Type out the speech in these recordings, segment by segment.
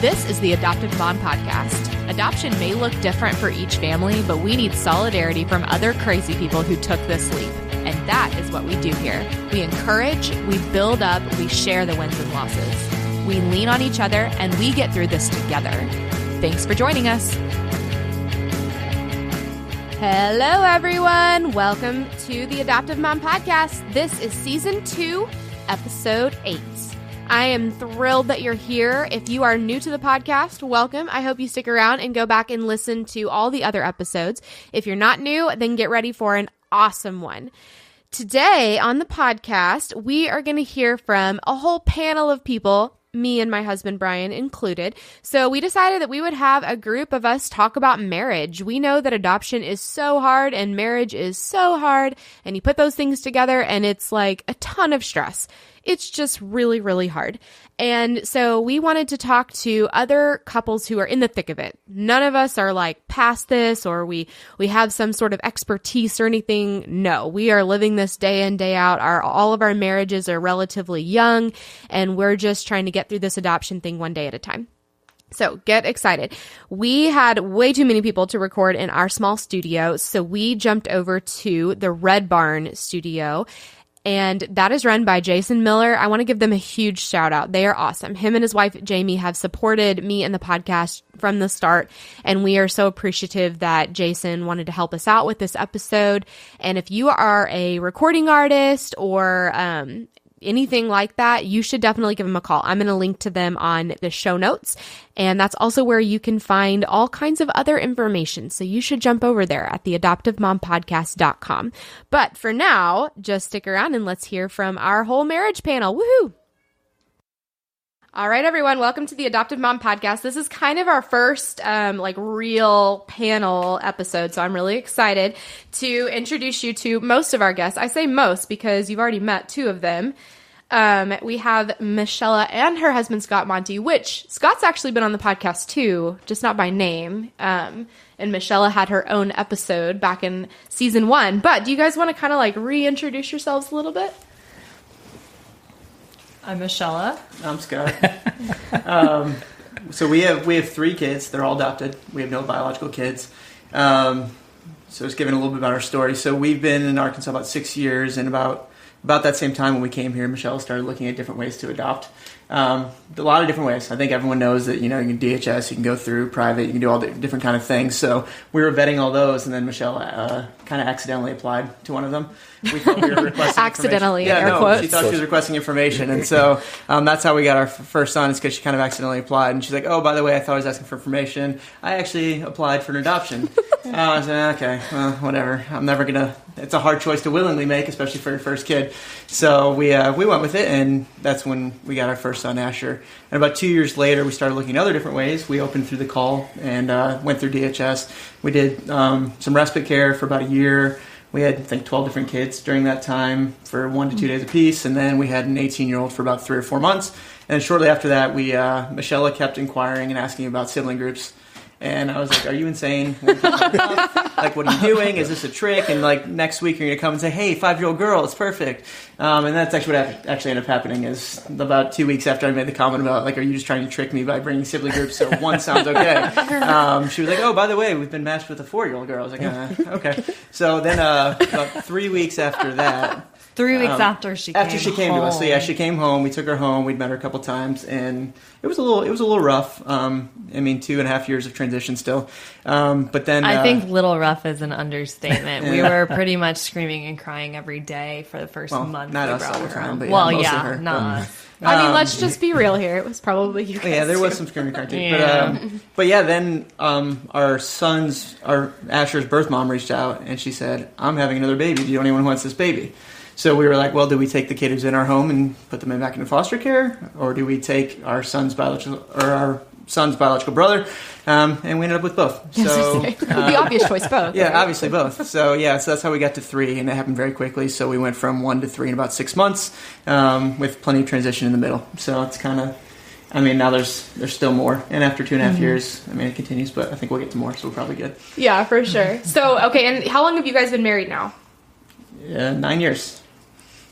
This is the Adoptive Mom Podcast. Adoption may look different for each family, but we need solidarity from other crazy people who took this leap. And that is what we do here. We encourage, we build up, we share the wins and losses. We lean on each other, and we get through this together. Thanks for joining us. Hello, everyone. Welcome to the Adoptive Mom Podcast. This is Season 2, Episode 8. I am thrilled that you're here. If you are new to the podcast, welcome. I hope you stick around and go back and listen to all the other episodes. If you're not new, then get ready for an awesome one. Today on the podcast, we are going to hear from a whole panel of people, me and my husband Brian included. So we decided that we would have a group of us talk about marriage. We know that adoption is so hard and marriage is so hard, and you put those things together and it's like a ton of stress. It's just really, really hard. And so we wanted to talk to other couples who are in the thick of it. None of us are like past this or we have some sort of expertise or anything. No, we are living this day in, day out. All of our marriages are relatively young, and we're just trying to get through this adoption thing one day at a time. So get excited. We had way too many people to record in our small studio, so we jumped over to the Red Barn studio. And that is run by Jason Miller. I want to give them a huge shout out. They are awesome. Him and his wife, Jamie, have supported me and the podcast from the start. And we are so appreciative that Jason wanted to help us out with this episode. And if you are a recording artist or anything like that, you should definitely give them a call. I'm going to link to them on the show notes. And that's also where you can find all kinds of other information. So you should jump over there at theadoptivemompodcast.com. But for now, just stick around and let's hear from our whole marriage panel. Woohoo! All right, everyone, welcome to the Adoptive Mom Podcast. This is kind of our first real panel episode, so I'm really excited to introduce you to most of our guests. I say most because you've already met two of them. We have Michelle and her husband, Scott Montie, which Scott's actually been on the podcast too, just not by name. And Michelle had her own episode back in season 1. But do you guys want to kind of reintroduce yourselves a little bit? I'm Michelle. I'm Scott. So we have 3 kids. They're all adopted. We have no biological kids. So just giving a little bit about our story. So we've been in Arkansas about 6 years, and about that same time when we came here, Michelle started looking at different ways to adopt. A lot of different ways. I think everyone knows that, you can DHS, you can go through private, you can do all the different kind of things. So we were vetting all those, and then Michelle kind of accidentally applied to one of them. We thought we were requesting accidentally, information. quotes. She thought she was requesting information, and so that's how we got our first son, is because she kind of accidentally applied. And she's like, oh, by the way, I thought I was asking for information. I actually applied for an adoption. I was like, okay, well, whatever. I'm never going to... It's a hard choice to willingly make, especially for your first kid. So we went with it, and that's when we got our first son, Asher. And about 2 years later, we started looking at other different ways. We opened through the call and went through DHS. We did some respite care for about a year. We had, I think, 12 different kids during that time for 1 to 2 days apiece. And then we had an 18-year-old for about 3 or 4 months. And shortly after that, Michelle kept inquiring and asking about sibling groups. And I was like, are you insane? What are you doing? Is this a trick? And next week you're going to come and say, hey, 5-year-old girl, it's perfect. And that's actually what actually ended up happening, is about 2 weeks after I made the comment about, are you just trying to trick me by bringing sibling groups so one sounds okay? She was like, oh, by the way, we've been matched with a 4-year-old girl. I was like, okay. So then about 3 weeks after that. 3 weeks after she came to us. So yeah, she came home. We took her home. We'd met her a couple times, and it was a little rough. 2.5 years of transition still. But then I think little rough is an understatement. We were pretty much screaming and crying every day for the first month. Not us all the time, but her. Not us. I mean, let's just be real here. It was probably you guys. Yeah, there was some screaming crying too. Yeah. But then our Asher's birth mom reached out, and she said, I'm having another baby. Do you know anyone who wants this baby? So we were like, well, do we take the kid who's in our home and put them back into foster care, or do we take our son's biological brother? And we ended up with both. So the obvious choice, both. Yeah, right? Obviously both. So that's how we got to 3, and it happened very quickly. So we went from 1 to 3 in about 6 months, with plenty of transition in the middle. So it's kind of, now there's still more. And after 2.5 years, it continues, but I think we'll get to more, so we're probably good. Yeah, for sure. So, okay, and how long have you guys been married now? 9 years.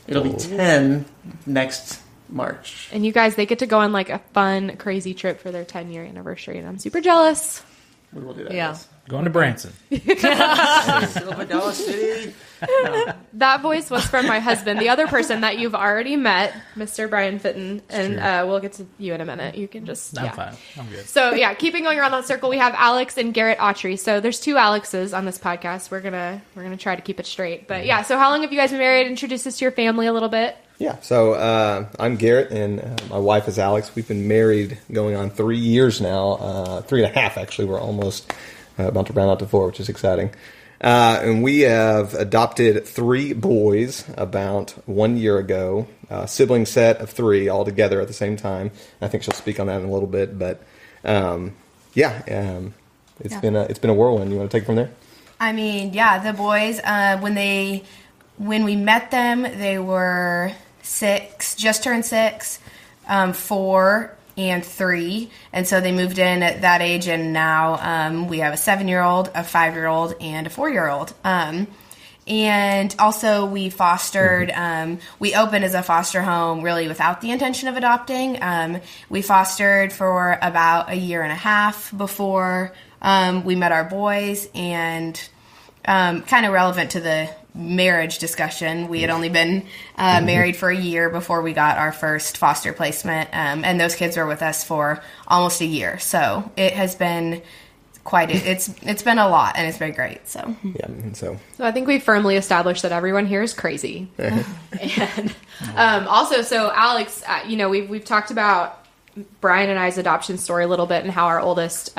It'll be 10 next March. And you guys, they get to go on like a fun, crazy trip for their 10-year anniversary, and I'm super jealous. We will do that. Yeah. Yes. Going to Branson. Silver Dollar City. No. That voice was from my husband, the other person that you've already met, Mr. Brian Fittin, and we'll get to you in a minute. You can just, I'm fine. I'm good. So yeah, keeping going around that circle, we have Alex and Garrett Autry. So there's 2 Alexes on this podcast. We're gonna try to keep it straight. But yeah, so how long have you guys been married? Introduce us to your family a little bit. Yeah, so I'm Garrett, and my wife is Alex. We've been married going on 3 years now, 3.5 actually. We're almost about to round out to 4, which is exciting. And we have adopted 3 boys about 1 year ago, sibling set of 3 all together at the same time. I think she'll speak on that in a little bit, but it's been a whirlwind. You want to take it from there? I mean, yeah, the boys, when we met them, they were 6, just turned 6, 4, and 3, and so they moved in at that age, and now we have a 7-year-old, a 5-year-old, and a 4-year-old. And also we fostered, we opened as a foster home really without the intention of adopting. We fostered for about 1.5 years before we met our boys, and kind of relevant to the marriage discussion, we had only been married for 1 year before we got our first foster placement, and those kids were with us for almost 1 year. So it has been it's been a lot, and it's been great. So yeah, and so I think we firmly established that everyone here is crazy. And also, so Alex, we've talked about Brian and I's adoption story a little bit, and how our oldest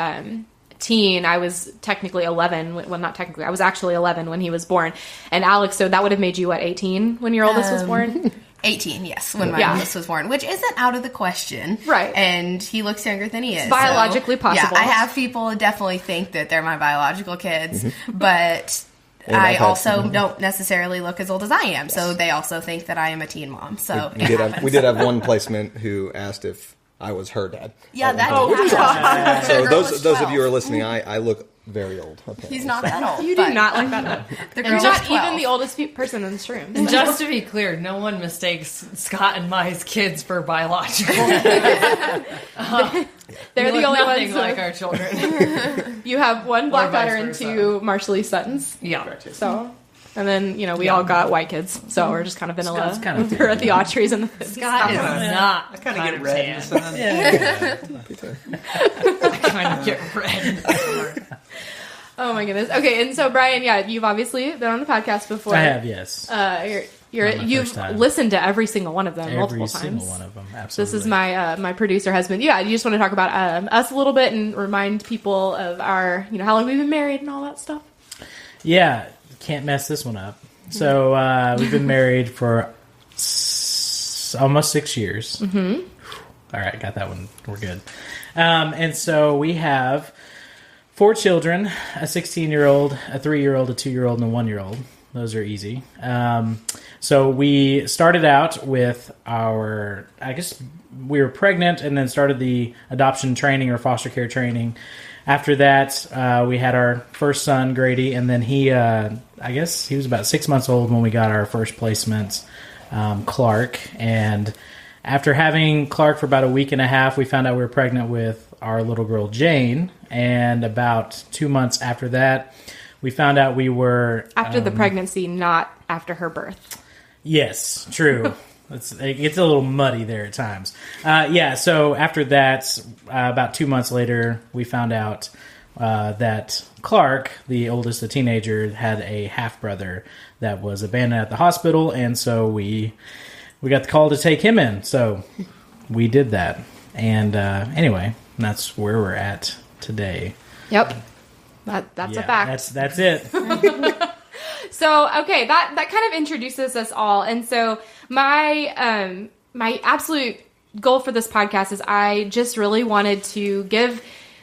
teen, I was technically 11. Well, not technically. I was actually 11 when he was born. And Alex, so that would have made you, what, 18 when your oldest was born? 18, yes, when my oldest was born, which isn't out of the question. Right. And he looks younger than he is. It's biologically possible. Yeah, I have people definitely think that they're my biological kids, but I also don't necessarily look as old as I am. So they also think that I am a teen mom. So we did have one placement who asked if I was her dad. Yeah, that did happen. So those of you who are listening, I look very old. Apparently. He's not that old. You do not like that. The You're girl not is 12. even the oldest person in this room. And just to be clear, no one mistakes Scott and my kids for biological. They're the only nothing ones like our children. You have one black vice daughter and versa. 2 Marshall Suttons. Yeah. So, and then we all got white kids. So we're just kind of vanilla. Scott's kind of We're at the Autrys and the Scott is not. I kind of get red in the sun. I kind of get red. Oh my goodness. Okay, and so Brian, you've obviously been on the podcast before. I have, yes. You've time. listened to every single one of them multiple Every times. single one of them, absolutely. This is my my producer husband. Yeah, you just want to talk about us a little bit and remind people of our, how long we've been married and all that stuff. Yeah, can't mess this one up. So we've been married for almost 6 years. Mm-hmm. All right, got that one. We're good. And so we have 4 children, a 16-year-old, a 3-year-old, a 2-year-old, and a 1-year-old. Those are easy. So we started out with we were pregnant and then started the adoption training or foster care training. After that, we had our first son, Grady, and then he was about 6 months old when we got our first placement, Clark. And after having Clark for about 1.5 weeks, we found out we were pregnant with our little girl, Jane. And about 2 months after that, we found out we were... After the pregnancy, not after her birth. Yes, true. It gets a little muddy there at times. So after that, about 2 months later, we found out that Clark, the oldest, the teenager, had a half-brother that was abandoned at the hospital, and so we got the call to take him in. So we did that. And anyway, that's where we're at today. Yep. That's a fact. That's it. So, okay, that kind of introduces us all. And so my absolute goal for this podcast is I just really wanted to give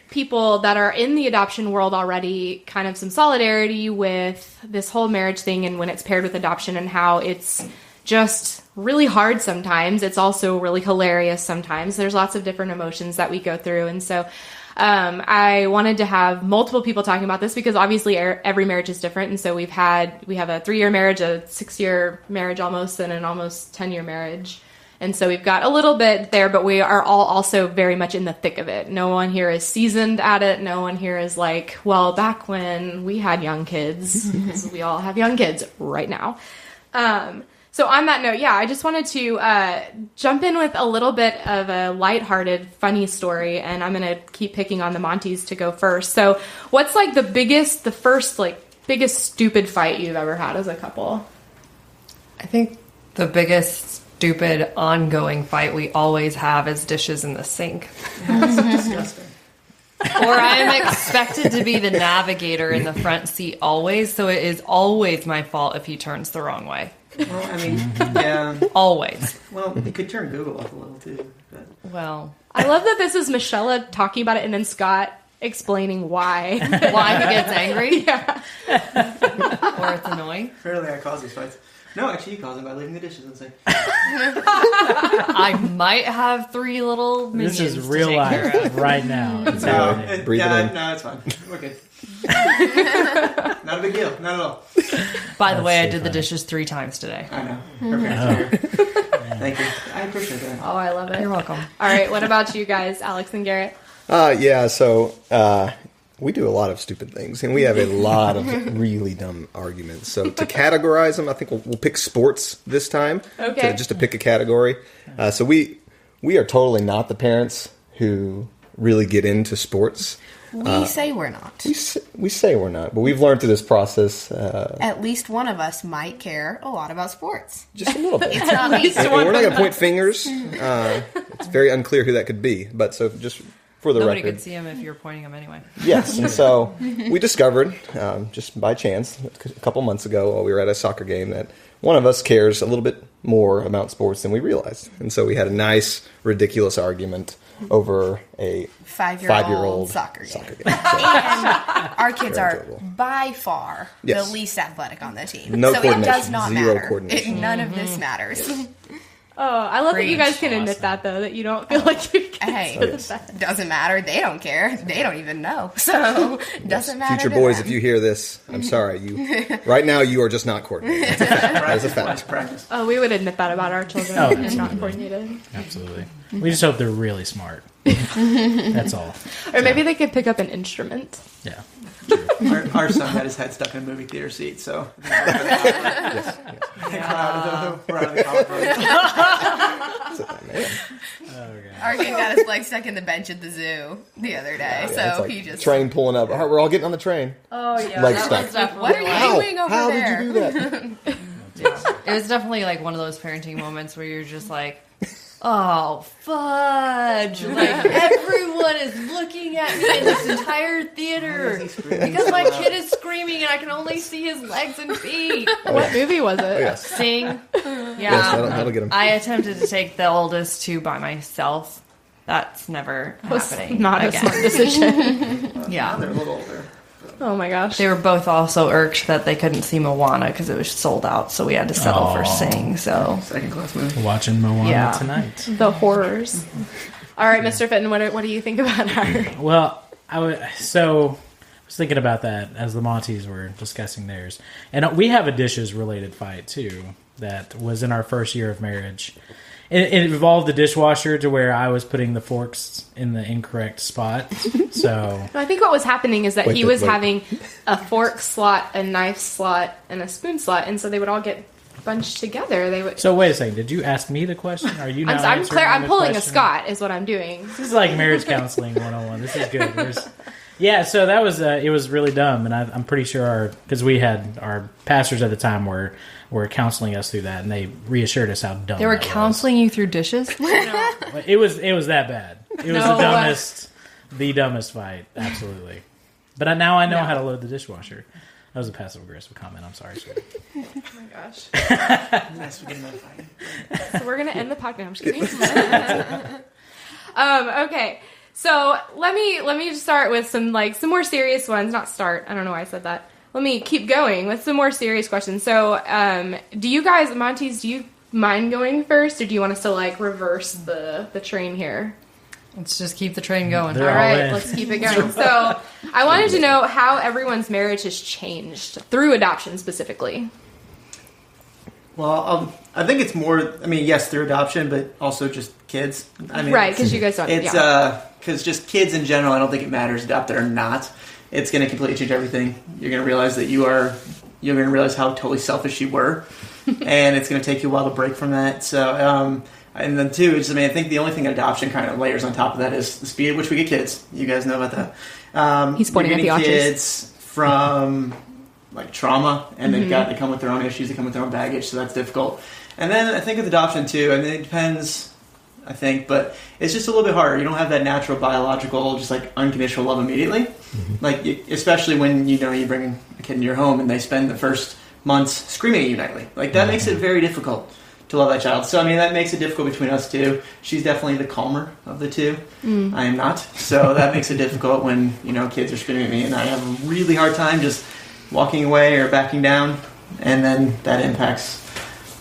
people that are in the adoption world already kind of some solidarity with this whole marriage thing, and when it's paired with adoption, and how it's just really hard sometimes. It's also really hilarious sometimes. There's lots of different emotions that we go through. And so I wanted to have multiple people talking about this, because obviously every marriage is different. And so we have a 3-year marriage, a 6-year marriage almost, and an almost 10-year marriage. And so we've got a little bit there, but we are all also very much in the thick of it. No one here is seasoned at it. No one here is like, well, back when we had young kids, because we all have young kids right now. So on that note, yeah, I just wanted to jump in with a little bit of a lighthearted, funny story, and I'm going to keep picking on the Monties to go first. So what's like the biggest stupid fight you've ever had as a couple? I think the biggest stupid ongoing fight we always have is dishes in the sink. That's disgusting. Or I am expected to be the navigator in the front seat always, so it is always my fault if he turns the wrong way. Well, I mean, yeah. Always. Well, you could turn Google off a little too. But. Well, I love that this is Michelle talking about it and then Scott explaining why. why he gets angry? Yeah. Or it's annoying. Rarely I cause these fights. No, actually, you cause them by leaving the dishes in the sink. I might have 3 little minions This is to real take care life of. right now. It's happening. Breathe it in. No, it's fine. We're good. Not a big deal. Not at all. By the way, I so did the funny. dishes 3 times today. I know. Her parents are here. Thank you. I appreciate that. Oh, I love it. You're welcome. All right, what about you guys, Alex and Garrett? So we do a lot of stupid things, and we have a lot of really dumb arguments. So to categorize them, I think we'll pick sports this time. Okay. Just to pick a category. So we are totally not the parents who really get into sports. We say we're not. We say we're not, but we've learned through this process At least one of us might care a lot about sports. just a little bit. It's not me. And we're not going to point fingers. It's very unclear who that could be. But so just for the Nobody record. could see him if you were pointing him anyway. Yes, and so we discovered, just by chance, a couple months ago while we were at a soccer game, that one of us cares a little bit more about sports than we realized. And so we had a nice, ridiculous argument over a 5-year-old soccer game. So, And our kids Very are enjoyable. by far Yes. the least athletic on the team. No so it coordination. does not Zero matter. coordination. None of this matters. Oh, I love that you guys can Preach. admit that, though, that you don't feel like you can. Hey, Oh, yes. doesn't matter. They don't care. They don't even know. So doesn't matter. Future to boys, them. if you hear this, I'm sorry. Right now, you are just not coordinated. That is a fact. Practice. Oh, we would admit that about our children. Oh, They're not coordinated. Absolutely. We just hope they're really smart. That's all. Or maybe they could pick up an instrument. Yeah. Our son had his head stuck in a movie theater seat, so we're out of the college road. Our kid got his leg stuck in the bench at the zoo the other day. It's So like he just. train pulling up. All right, we're all getting on the train. Oh, yeah. Leg that stuck. was definitely What are you like- doing over How there? did you do that? Yeah. It was definitely like one of those parenting moments where you're just like, oh, fudge. Like, everyone is looking at me in this entire theater because my kid is screaming and I can only see his legs and feet. What movie was it? Yes. Sing. Yeah. Yes, that'll get him. I attempted to take the oldest 2 by myself. That's never happening. Not a again. smart decision. Now Yeah. they're a little older. Oh my gosh. They were both also irked that they couldn't see Moana because it was sold out, so we had to settle for Sing. So Second class movie. Watching Moana Yeah. tonight. The horrors. All right, Mr. Fitton, what do you think about our... Well, I was thinking about that as the Monties were discussing theirs. And we have a dishes related fight too that was in our first year of marriage. It involved the dishwasher to where I was putting the forks in the incorrect spot. So I think what was happening is that Wait, he was wait. having a fork slot, a knife slot, and a spoon slot, and so they would all get bunched together. They would... wait a second. Did you ask me the question? Are you now I'm answering I'm the pulling a question? Scott is what I'm doing. This is like marriage counseling 101. This is good. Yeah, so that was it was really dumb, and I'm pretty sure because we had our pastors at the time were counseling us through that, and they reassured us how dumb they were that was. counseling you through dishes? It was that bad. It was the dumbest fight, absolutely. But now I know how to load the dishwasher. That was a passive aggressive comment. I'm sorry, sweetie. Oh my gosh. Nice to get notified. So we're gonna end the podcast. I'm just kidding. Okay. So let me just start with some more serious ones. Not start. I don't know why I said that. Let me keep going with some more serious questions. So, do you guys, Monties, do you mind going first, or do you want us to reverse the train here? Let's just keep the train going. They're All all right, in. let's keep it going. So, I wanted to know how everyone's marriage has changed through adoption specifically. Well, I think it's more. I mean, yes, through adoption, but also just kids. I mean, Right, because you guys don't. It's because just kids in general. I don't think it matters adopted or not. It's going to completely change everything. You're going to realize that you're going to realize how totally selfish you were, and it's going to take you a while to break from that. So, and then too, I think the only thing adoption kind of layers on top of that is the speed at which we get kids. You guys know about that. He's pointing at the Autries. Kids from like trauma, and they come with their own issues, they come with their own baggage, so that's difficult. And then I think with adoption too, I mean, it depends, I think, but it's just a little bit harder. You don't have that natural biological, just like unconditional love immediately. Like, especially when, you bring a kid into your home and they spend the first months screaming at you nightly. Like, that makes it very difficult to love that child. So, I mean, that makes it difficult between us two. She's definitely the calmer of the two. I am not. So that makes it difficult when, kids are screaming at me, and I have a really hard time just walking away or backing down, and then that impacts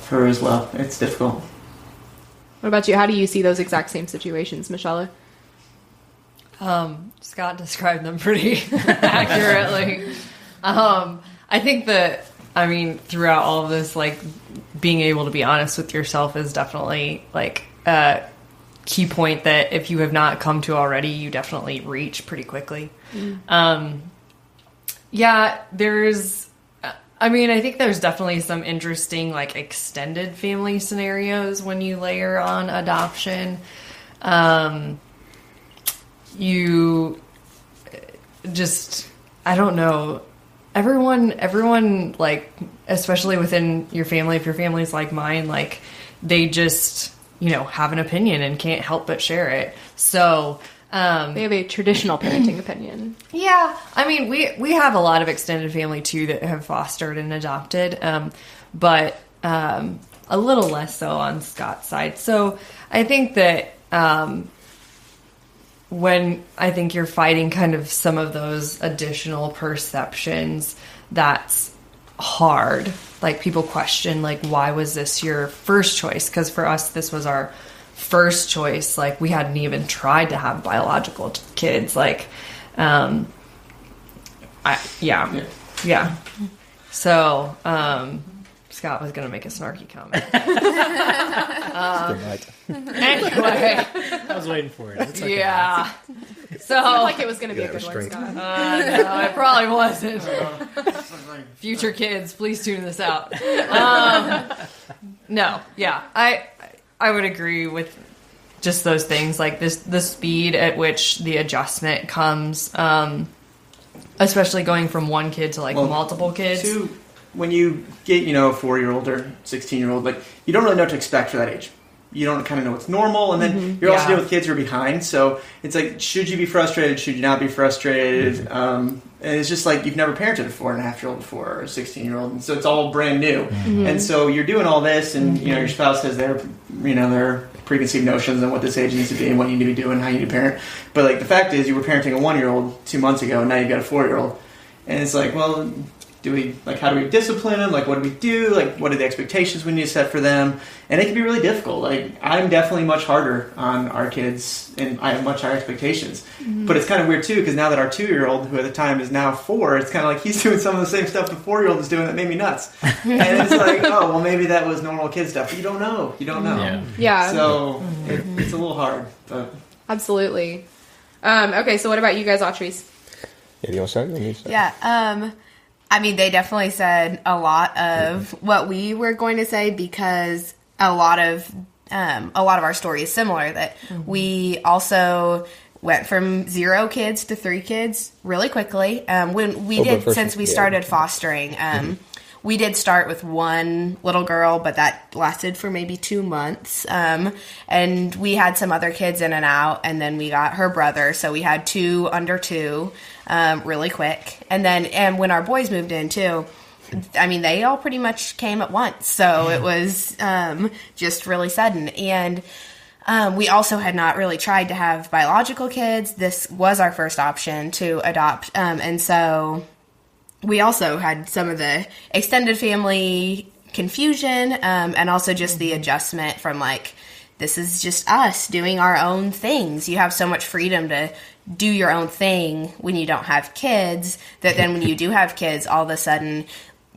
her as well. It's difficult. What about you? How do you see those exact same situations, Michelle? Scott described them pretty accurately. I think that, throughout all of this, like, being able to be honest with yourself is definitely, like, a key point that if you have not come to already, you definitely reach pretty quickly. Yeah, I think there's definitely some interesting, like, extended family scenarios when you layer on adoption. You just, I don't know. Everyone, like, especially within your family, if your family's like mine, like, they just, have an opinion and can't help but share it. So, they have a traditional parenting opinion. Yeah. I mean, we have a lot of extended family too that have fostered and adopted, but a little less so on Scott's side. So I think that when I think you're fighting kind of some of those additional perceptions, that's hard. Like, people question, like, why was this your first choice? Because for us, this was our first choice. Like, we hadn't even tried to have biological kids. Like, yeah. So, Scott was going to make a snarky comment. Anyway. I was waiting for it. It's okay. Yeah. So, I felt like it was going to be a good one, Scott. No, it probably wasn't. Future kids, please tune this out. No, yeah. I would agree with just those things, like the speed at which the adjustment comes, especially going from one kid to multiple kids. When you get, a 4-year-old or 16-year-old, like, you don't really know what to expect for that age. You don't kind of know what's normal, and then you're also dealing with kids who are behind, so it's like, should you be frustrated, should you not be frustrated? And it's just like, you've never parented a 4.5-year-old before, or a 16-year-old, and so it's all brand new. And so you're doing all this, and, your spouse has their preconceived notions on what this age needs to be and what you need to be doing, how you need to parent. But, like, the fact is, you were parenting a 1-year-old 2 months ago, and now you've got a 4-year-old. And it's like, well, how do we discipline them? Like, what do we do? Like, what are the expectations we need to set for them? And it can be really difficult. Like, I'm definitely much harder on our kids, and I have much higher expectations. But it's kind of weird, too, because now that our 2-year-old, who at the time is now 4, it's kind of like he's doing some of the same stuff the 4-year-old is doing that made me nuts. And it's like, oh, well, maybe that was normal kid stuff. But you don't know. Yeah. So it's a little hard. But. Absolutely. Okay, so what about you guys, Autrys? Yeah, do you want to start? You want me to start? Yeah. They definitely said a lot of what we were going to say, because a lot of our story is similar. That we also went from 0 kids to 3 kids really quickly. When we since we started fostering, we did start with one little girl, but that lasted for maybe 2 months. And we had some other kids in and out, and then we got her brother, so we had 2 under 2 really quick. And then when our boys moved in too, they all pretty much came at once, so it was just really sudden. And we also had not really tried to have biological kids. This was our first option to adopt, and so we also had some of the extended family confusion, and also just the adjustment from, like, this is just us doing our own things. You have so much freedom to do your own thing when you don't have kids, that then when you do have kids, all of a sudden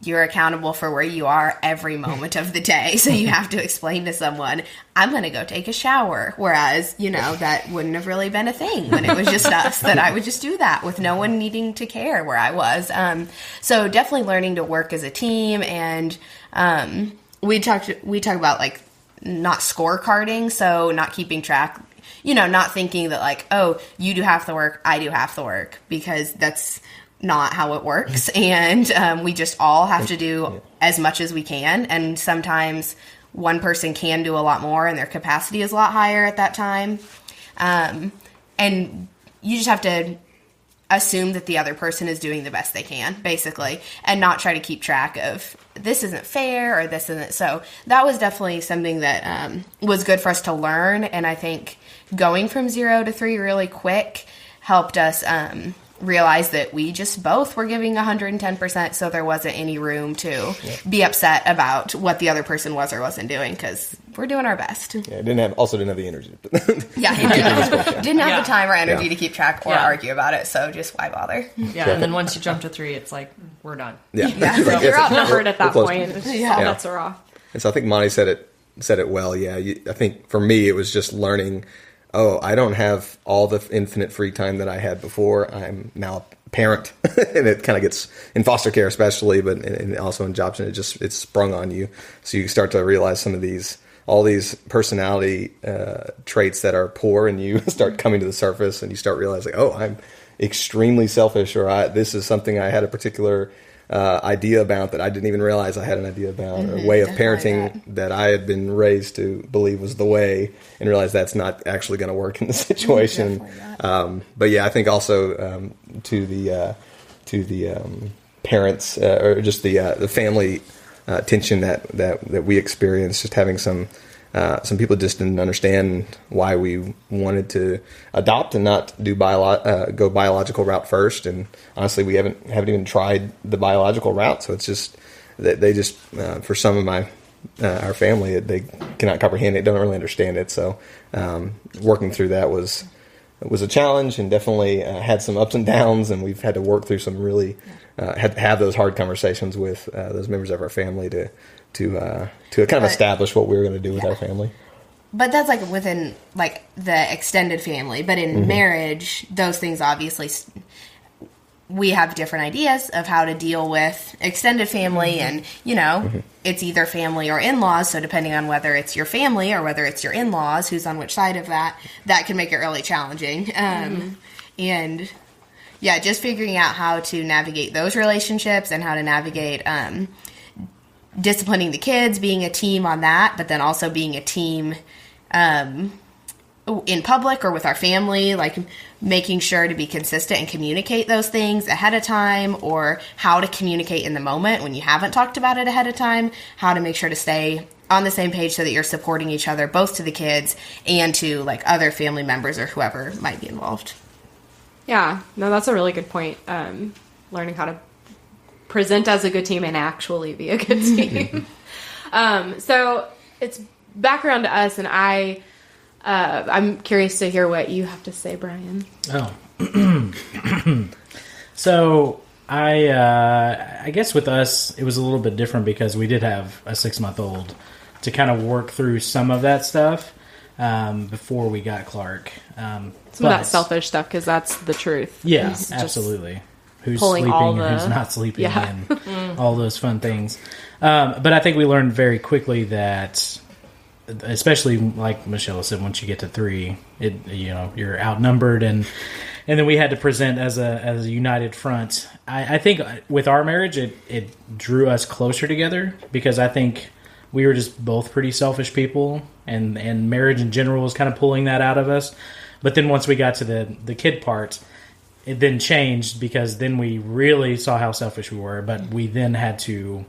you're accountable for where you are every moment of the day. So you have to explain to someone, I'm going to go take a shower. Whereas, that wouldn't have really been a thing when it was just us, that I would just do that with no one needing to care where I was. So definitely learning to work as a team. And we talk about like not scorecarding. So not keeping track, not thinking that like, oh, you do half the work, I do half the work, because that's not how it works. And we just all have to do as much as we can. And sometimes one person can do a lot more and their capacity is a lot higher at that time. And you just have to assume that the other person is doing the best they can, basically, and not try to keep track of this isn't fair or this isn't. So that was definitely something that was good for us to learn. And I think going from 0 to 3 really quick helped us realize that we just both were giving 110%, so there wasn't any room to be upset about what the other person was or wasn't doing, because we're doing our best. Yeah, didn't have the energy. Didn't have the time or energy to keep track or argue about it, so just why bother? Yeah, and then once you jump to 3, it's like, we're done. Yeah. So you're outnumbered at that point. It's just all Yeah. bets are off. And so I think Monty said it well. Yeah, I think for me it was just learning. Oh, I don't have all the infinite free time that I had before. I'm now a parent, and it kind of gets in foster care, especially, but and also in adoption, it's sprung on you. So you start to realize some of all these personality traits that are poor in you start coming to the surface, and you start realizing, oh, I'm extremely selfish, or this is something I had a particular idea about that I didn't even realize I had an idea about, or a way of parenting that I had been raised to believe was the way, and realize that's not actually going to work in the situation. But yeah, I think also to the parents or just the family tension that we experienced, just having some people just didn't understand why we wanted to adopt and not do go biological route first. And honestly, we haven't even tried the biological route. So it's just they just for some of our family, they cannot comprehend it, don't really understand it. So working through that was a challenge, and definitely had some ups and downs, and we've had to work through some really had to have those hard conversations with those members of our family to kind of establish what we were going to do with our family. But that's like within like the extended family. But in marriage, those things obviously we have different ideas of how to deal with extended family, and it's either family or in-laws. So depending on whether it's your family or whether it's your in-laws, who's on which side of that can make it really challenging. And yeah, just figuring out how to navigate those relationships and how to navigate disciplining the kids, being a team on that, but then also being a team in public or with our family, like making sure to be consistent and communicate those things ahead of time, or how to communicate in the moment when you haven't talked about it ahead of time, how to make sure to stay on the same page so that you're supporting each other, both to the kids and to like other family members or whoever might be involved. Yeah, no, that's a really good point. Learning how to present as a good team and actually be a good team. So it's background to us, and I'm curious to hear what you have to say, Brian. Oh, so I guess with us it was a little bit different because we did have a 6-month-old to kind of work through some of that stuff before we got Clark. Some of that selfish stuff, because that's the truth. Yeah, It's just absolutely. Who's pulling sleeping all and who's the- not sleeping, Yeah. and all those fun things. But I think we learned very quickly that, especially like Michelle said, once you get to 3, you're outnumbered, and then we had to present as a united front. I think with our marriage, it drew us closer together, because I think we were just both pretty selfish people, and marriage in general was kind of pulling that out of us. But then once we got to the kid part, it then changed, because then we really saw how selfish we were. But we then had to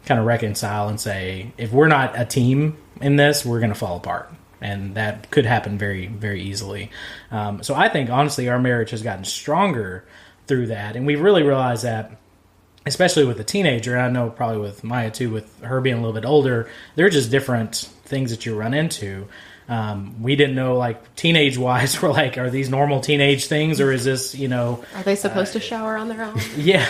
kind of reconcile and say, if we're not a team in this, we're going to fall apart. And that could happen very, very easily. So I think, honestly, our marriage has gotten stronger through that. And we really realized that, especially with a teenager, and I know probably with Maya too, with her being a little bit older, there are just different things that you run into. We didn't know, like, teenage-wise, we're like, are these normal teenage things, or is this, Are they supposed to shower on their own? Yeah.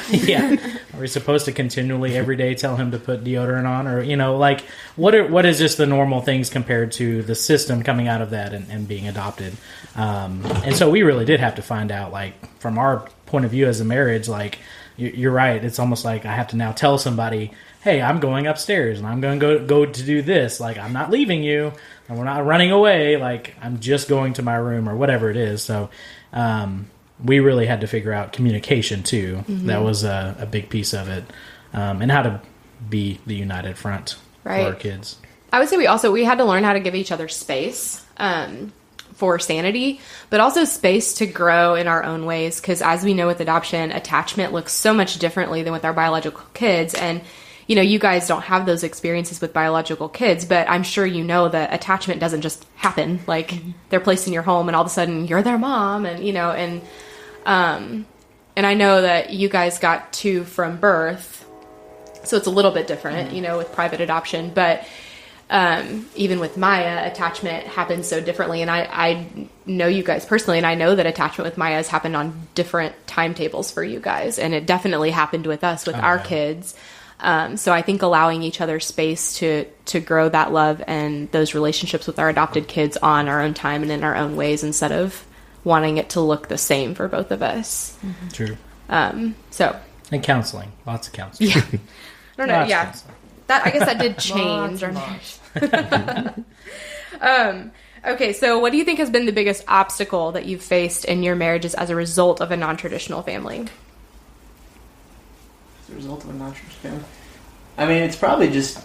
Are we supposed to continually every day tell him to put deodorant on, or like what is just the normal things compared to the system coming out of that and being adopted? And so we really did have to find out, like, from our point of view as a marriage, like, you're right. It's almost like I have to now tell somebody, hey, I'm going upstairs and I'm going to go to do this. Like, I'm not leaving you and we're not running away. Like, I'm just going to my room or whatever it is. So, we really had to figure out communication too. Mm-hmm. That was a big piece of it. And how to be the united front for our kids. I would say we had to learn how to give each other space, for sanity, but also space to grow in our own ways. Because as we know with adoption, attachment looks so much differently than with our biological kids. And, you guys don't have those experiences with biological kids, but I'm sure that attachment doesn't just happen. Like, they're placed in your home and all of a sudden you're their mom, and, and I know that you guys got 2 from birth, so it's a little bit different, with private adoption, but even with Maya, attachment happens so differently. And I know you guys personally, and I know that attachment with Maya has happened on different timetables for you guys. And it definitely happened with us, with our kids. So I think allowing each other space to grow that love and those relationships with our adopted kids on our own time and in our own ways, instead of wanting it to look the same for both of us. Mm-hmm. True. And counseling. Lots of counseling. Yeah. I don't know. Yeah. I guess that did change. Okay, so what do you think has been the biggest obstacle that you've faced in your marriages as a result of a non-traditional family? As a result of a non-traditional family? I mean, it's probably just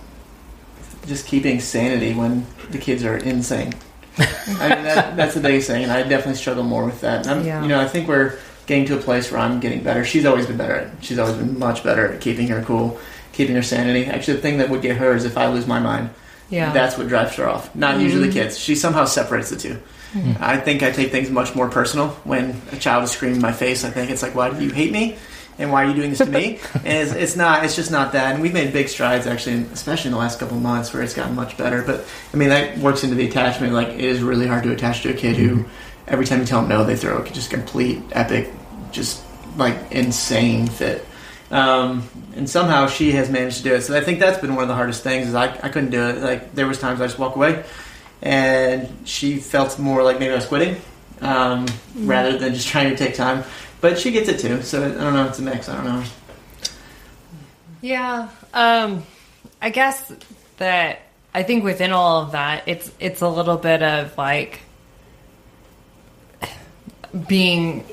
keeping sanity when the kids are insane. I mean, that's the biggest thing, and I definitely struggle more with that. And I think we're getting to a place where I'm getting better. She's always been better at it. She's always been much better at keeping her cool, keeping her sanity. Actually, the thing that would get her is if I lose my mind. Yeah. That's what drives her off. Not usually the kids. She somehow separates the two. Mm-hmm. I think I take things much more personal when a child is screaming in my face. I think it's like, why do you hate me? And why are you doing this to me? And it's just not that. And we've made big strides, actually, especially in the last couple of months, where it's gotten much better. But, I mean, that works into the attachment. Like, it is really hard to attach to a kid who, every time you tell them no, they throw just complete, epic, just, like, insane fit. And somehow she has managed to do it. So I think that's been one of the hardest things, is I couldn't do it. Like, there was times I just walk away, and she felt more like maybe I was quitting, rather than just trying to take time. But she gets it too, so I don't know, it's a mix, I don't know. Yeah, I guess that, I think within all of that, it's a little bit of, like, being,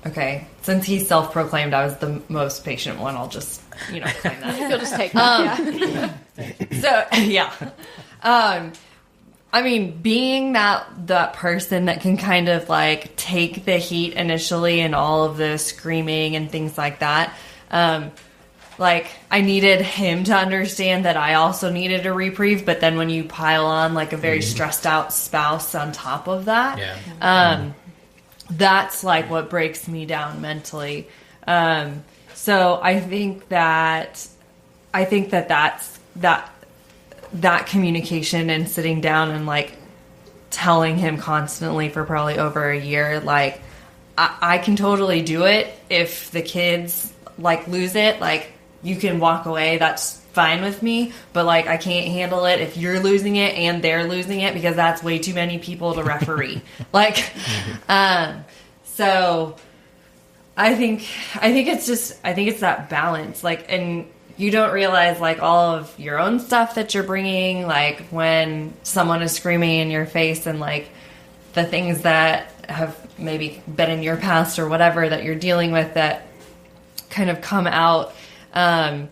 okay, since he's self-proclaimed, I was the most patient one, I'll just, claim that. You'll just take that, So, yeah. I mean, being that person that can kind of, like, take the heat initially and all of the screaming and things like that, like, I needed him to understand that I also needed a reprieve, but then when you pile on, like, a very stressed out spouse on top of that, that's, like, what breaks me down mentally. So I think that's that communication and sitting down and, like, telling him constantly for probably over a year, like, I can totally do it. If the kids, like, lose it, like, you can walk away, that's fine with me, but, like, I can't handle it if you're losing it and they're losing it, because that's way too many people to referee. Like, so I think it's that balance, like, and you don't realize, like, all of your own stuff that you're bringing, like, when someone is screaming in your face, and, like, the things that have maybe been in your past or whatever that you're dealing with that kind of come out. And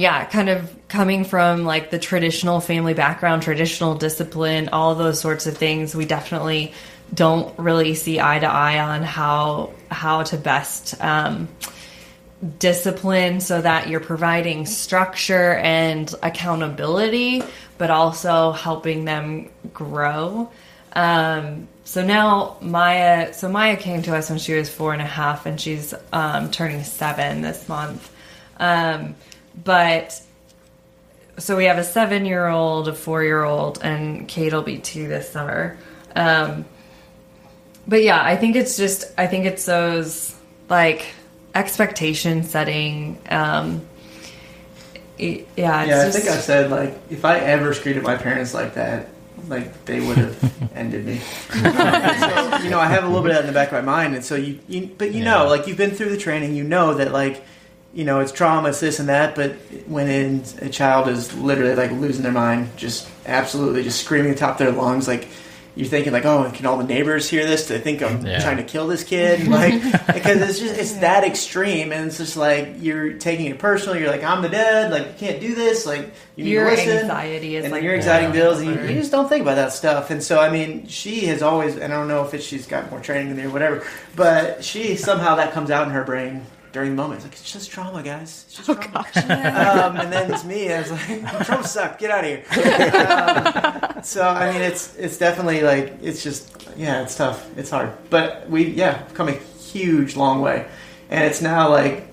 yeah, kind of coming from, like, the traditional family background, traditional discipline, all those sorts of things, we definitely don't really see eye to eye on how to best discipline so that you're providing structure and accountability, but also helping them grow. So now Maya came to us when she was 4.5, and she's turning 7 this month. But so we have a 7-year-old, a 4-year-old, and Kate will be 2 this summer. But yeah, I think it's those like expectation setting. I think I said, like, if I ever screwed at my parents like that, like, they would have ended me. So, I have a little bit of that in the back of my mind, and so you know, like, you've been through the training, you know that, like, it's trauma, it's this and that, but when a child is literally, like, losing their mind, just absolutely just screaming at the top of their lungs, like, you're thinking, like, oh, can all the neighbors hear this? Do they think I'm trying to kill this kid? Like, because it's that extreme, and it's just like you're taking it personal. You're like, I'm the dad. Like, you can't do this. Like, you need to listen. Your anxiety is, and like, your anxiety builds, and you just don't think about that stuff. And so, I mean, she has always, and I don't know if she's got more training than me or whatever, but she somehow that comes out in her brain during the moment. It's like, it's just trauma, guys. It's just trauma. And then it's me. I was like, trauma sucked. Get out of here. So, I mean, it's definitely like, it's just, it's tough. It's hard. But we've come a huge, long way. And it's now like,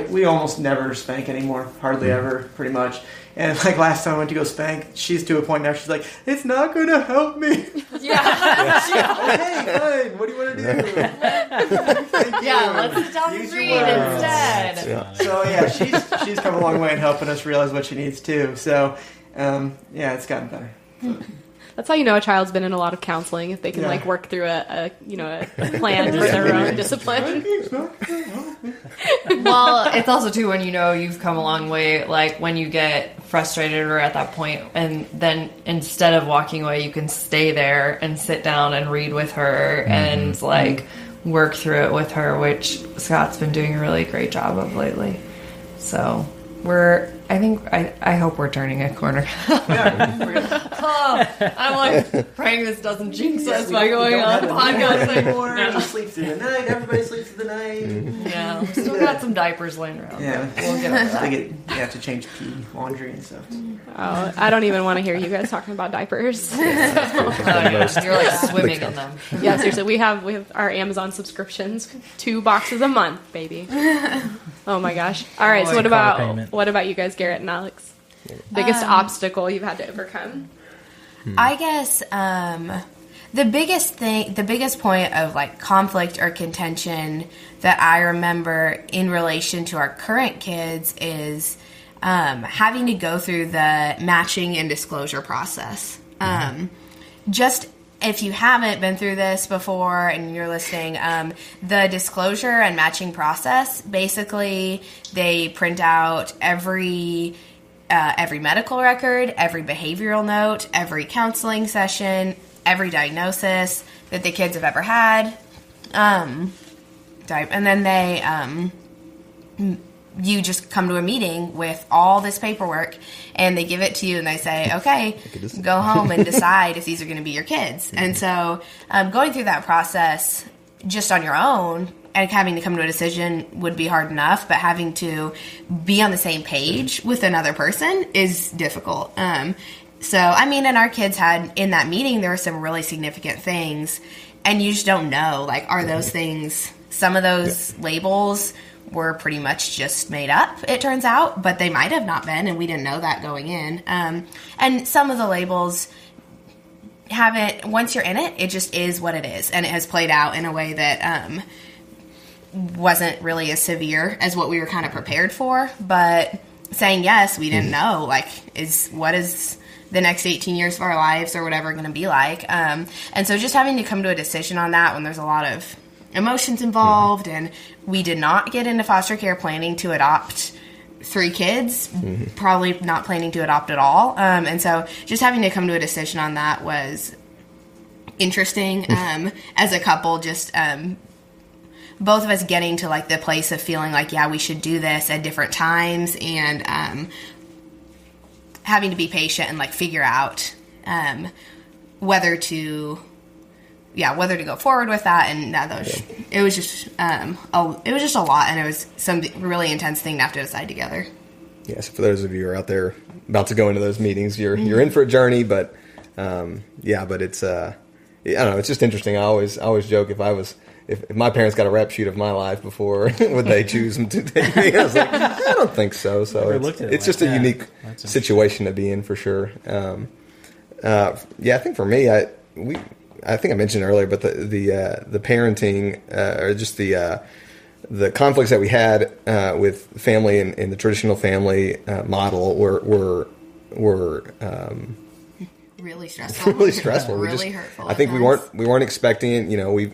we almost never spank anymore. Hardly ever, pretty much. And like last time I went to go spank, she's to a point now she's like, it's not going to help me. Okay, fine. What do you want to do? Thank you. Let's sit down and read instead. Yeah. So she's come a long way in helping us realize what she needs too. So it's gotten better. So. That's how you know a child's been in a lot of counseling, if they can like work through a plan for their own discipline. Well, it's also too when you've come a long way, like when you get frustrated or at that point, and then instead of walking away, you can stay there and sit down and read with her and like work through it with her, which Scott's been doing a really great job of lately. So I hope we're turning a corner. I'm like praying this doesn't jinx us by going on podcasts anymore. You sleep through the night. Everybody sleeps through the night. Yeah, we still got some diapers laying around. Yeah, we'll get over that. You have to change pee, laundry, and stuff. Oh, I don't even want to hear you guys talking about diapers. You're like swimming in them. Yeah, seriously, we have our Amazon subscriptions, 2 boxes a month, baby. Oh my gosh! All right, so what about you guys, Garrett and Alex? Biggest obstacle you've had to overcome? I guess the biggest point of like conflict or contention that I remember in relation to our current kids is having to go through the matching and disclosure process. Just if you haven't been through this before and you're listening, the disclosure and matching process, basically they print out every medical record, every behavioral note, every counseling session, every diagnosis that the kids have ever had. And then you just come to a meeting with all this paperwork and they give it to you and they say, okay, go home and decide if these are going to be your kids. And so going through that process just on your own and having to come to a decision would be hard enough, but having to be on the same page with another person is difficult. So, I mean, and our kids had, in that meeting, there were some really significant things, and you just don't know, like, are those things, some of those labels were pretty much just made up, it turns out, but they might have not been, and we didn't know that going in. And some of the labels haven't, once you're in it, it just is what it is, and it has played out in a way that wasn't really as severe as what we were kind of prepared for, but saying yes, we didn't know, like, what is the next 18 years of our lives or whatever going to be like. And so just having to come to a decision on that when there's a lot of emotions involved, and we did not get into foster care planning to adopt 3 kids, probably not planning to adopt at all. And so just having to come to a decision on that was interesting as a couple, just both of us getting to like the place of feeling like, yeah, we should do this at different times, and having to be patient and like figure out whether to go forward with that. And it was just a lot, and it was some really intense thing to have to decide together. Yeah, so for those of you who are out there about to go into those meetings, you're in for a journey, but but I don't know. It's just interesting. I always joke if my parents got a rap sheet of my life before, would they choose to take me? I was like, I don't think so. So it's just a unique situation to be in for sure. I think for me, I think I mentioned earlier, but the parenting or just the conflicts that we had with family in the traditional family model were really stressful. Really stressful. Really hurtful. I think we weren't expecting it. We've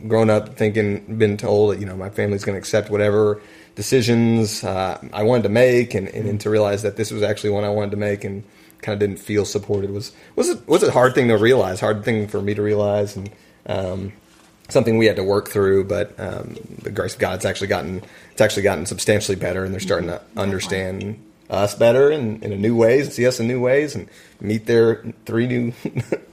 grown up been told that my family's going to accept whatever decisions I wanted to make, and to realize that this was actually one I wanted to make, and kind of didn't feel supported was a hard thing to realize, hard thing for me to realize, and something we had to work through. But the grace of God, it's actually gotten substantially better, and they're starting to understand us better in a new ways, and see us in new ways, and meet their 3 new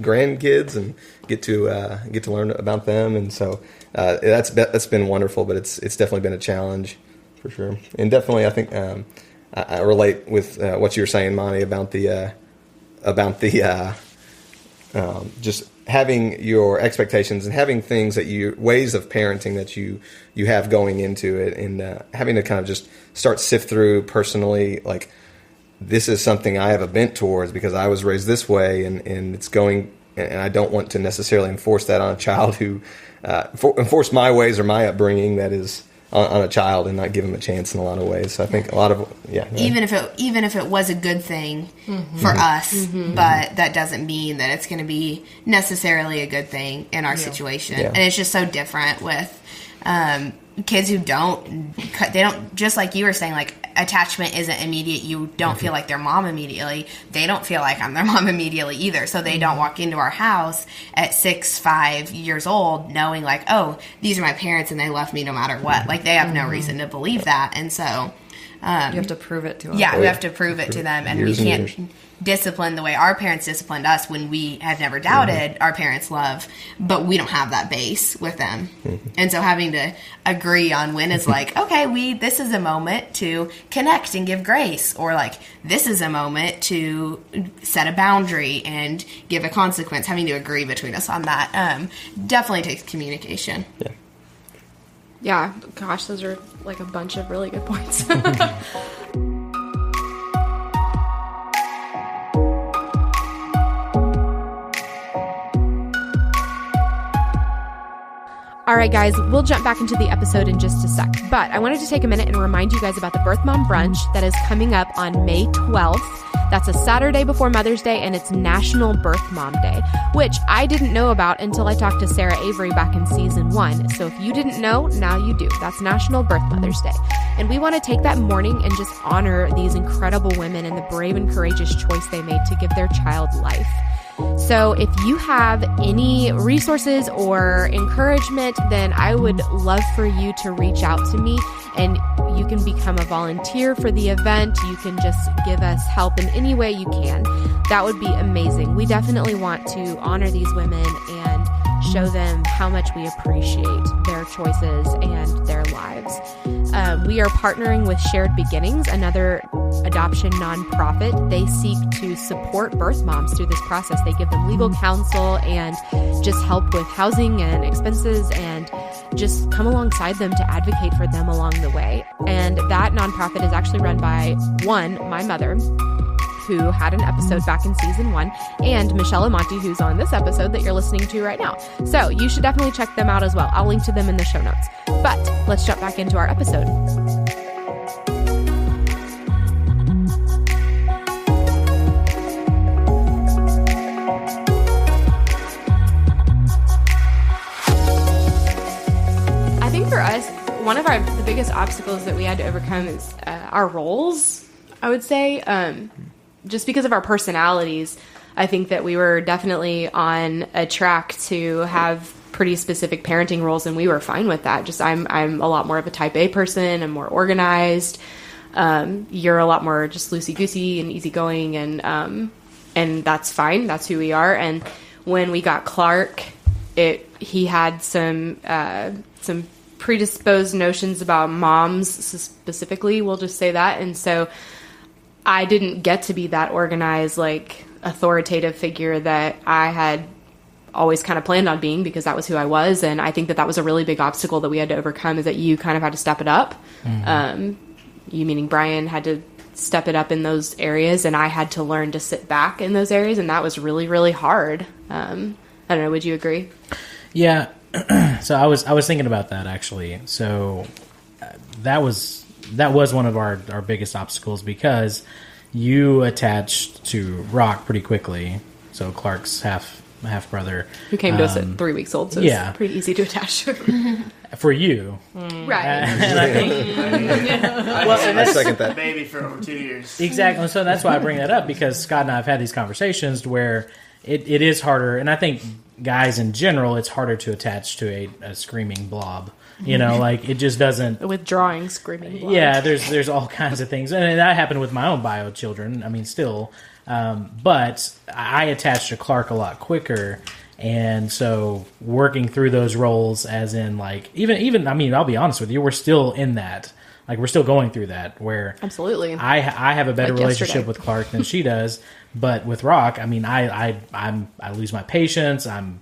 grandkids, and get to learn about them. And so that's been wonderful, but it's definitely been a challenge for sure. And definitely, I think I relate with what you were saying, Monty, about the just having your expectations and having things ways of parenting that you have going into it, and having to kind of just start sift through personally, like, this is something I have a bent towards because I was raised this way, and it's going, and I don't want to necessarily enforce that on a child who enforce my ways or my upbringing that is on a child, and not give him a chance in a lot of ways. So I think a lot of even if it was a good thing for us, but that doesn't mean that it's going to be necessarily a good thing in our situation. And it's just so different with kids who don't, just like you were saying, like, attachment isn't immediate. You don't feel like their mom immediately. They don't feel like I'm their mom immediately either. So they don't walk into our house at 5 years old knowing, like, oh, these are my parents and they love me no matter what. Like, they have no reason to believe that. And so you have to prove it to them. Yeah, we have to prove it to them, and we can't discipline the way our parents disciplined us when we had never doubted our parents' love, but we don't have that base with them. And so having to agree on when is like, okay, this is a moment to connect and give grace, or like, this is a moment to set a boundary and give a consequence. Having to agree between us on that definitely takes communication. Yeah, gosh, those are like a bunch of really good points. All right, guys, we'll jump back into the episode in just a sec. But I wanted to take a minute and remind you guys about the Birth Mom Brunch that is coming up on May 12th. That's a Saturday before Mother's Day, and it's National Birth Mom Day, which I didn't know about until I talked to Sarah Avery back in season 1. So if you didn't know, now you do. That's National Birth Mother's Day. And we want to take that morning and just honor these incredible women and the brave and courageous choice they made to give their child life. So if you have any resources or encouragement, then I would love for you to reach out to me, and you can become a volunteer for the event. You can just give us help in any way you can. That would be amazing. We definitely want to honor these women and show them how much we appreciate their choices and their lives. We are partnering with Shared Beginnings, another adoption nonprofit. They seek to support birth moms through this process. They give them legal counsel and just help with housing and expenses, and just come alongside them to advocate for them along the way. And that nonprofit is actually run by my mother, who had an episode back in season 1, and Michelle and Montie, who's on this episode that you're listening to right now. So you should definitely check them out as well. I'll link to them in the show notes. But let's jump back into our episode. I think for us, one of the biggest obstacles that we had to overcome is our roles, I would say. Just because of our personalities, I think that we were definitely on a track to have pretty specific parenting roles, and we were fine with that. Just I'm a lot more of a type A person. I'm more organized. You're a lot more just loosey-goosey and easygoing, and that's fine. That's who we are. And when we got Clark, he had some predisposed notions about moms specifically. We'll just say that, and so I didn't get to be that organized, like, authoritative figure that I had always kind of planned on being, because that was who I was. And I think that was a really big obstacle that we had to overcome, is that you kind of had to step it up. You, meaning Brian, had to step it up in those areas, and I had to learn to sit back in those areas, and that was really, really hard. I don't know, would you agree? Yeah. So I was thinking about that, actually. So that was one of our biggest obstacles, because you attached to Rock pretty quickly. So Clark's half brother, who came to us at 3 weeks old, so it's pretty easy to attach to. For you, right? And I think I second that. Baby for over 2 years. Exactly. So that's why I bring that up, because Scott and I have had these conversations where it is harder, and I think guys in general, it's harder to attach to a screaming blob. Like, it just doesn't. Withdrawing, screaming blob. Yeah, there's all kinds of things, and that happened with my own bio children. I mean, still, but I attached to Clark a lot quicker. And so working through those roles, as in, like, even I mean, I'll be honest with you, we're still in that. Like, we're still going through that, where absolutely I have a better relationship yesterday with Clark than she does. But with Rock, I mean, I lose my patience. I'm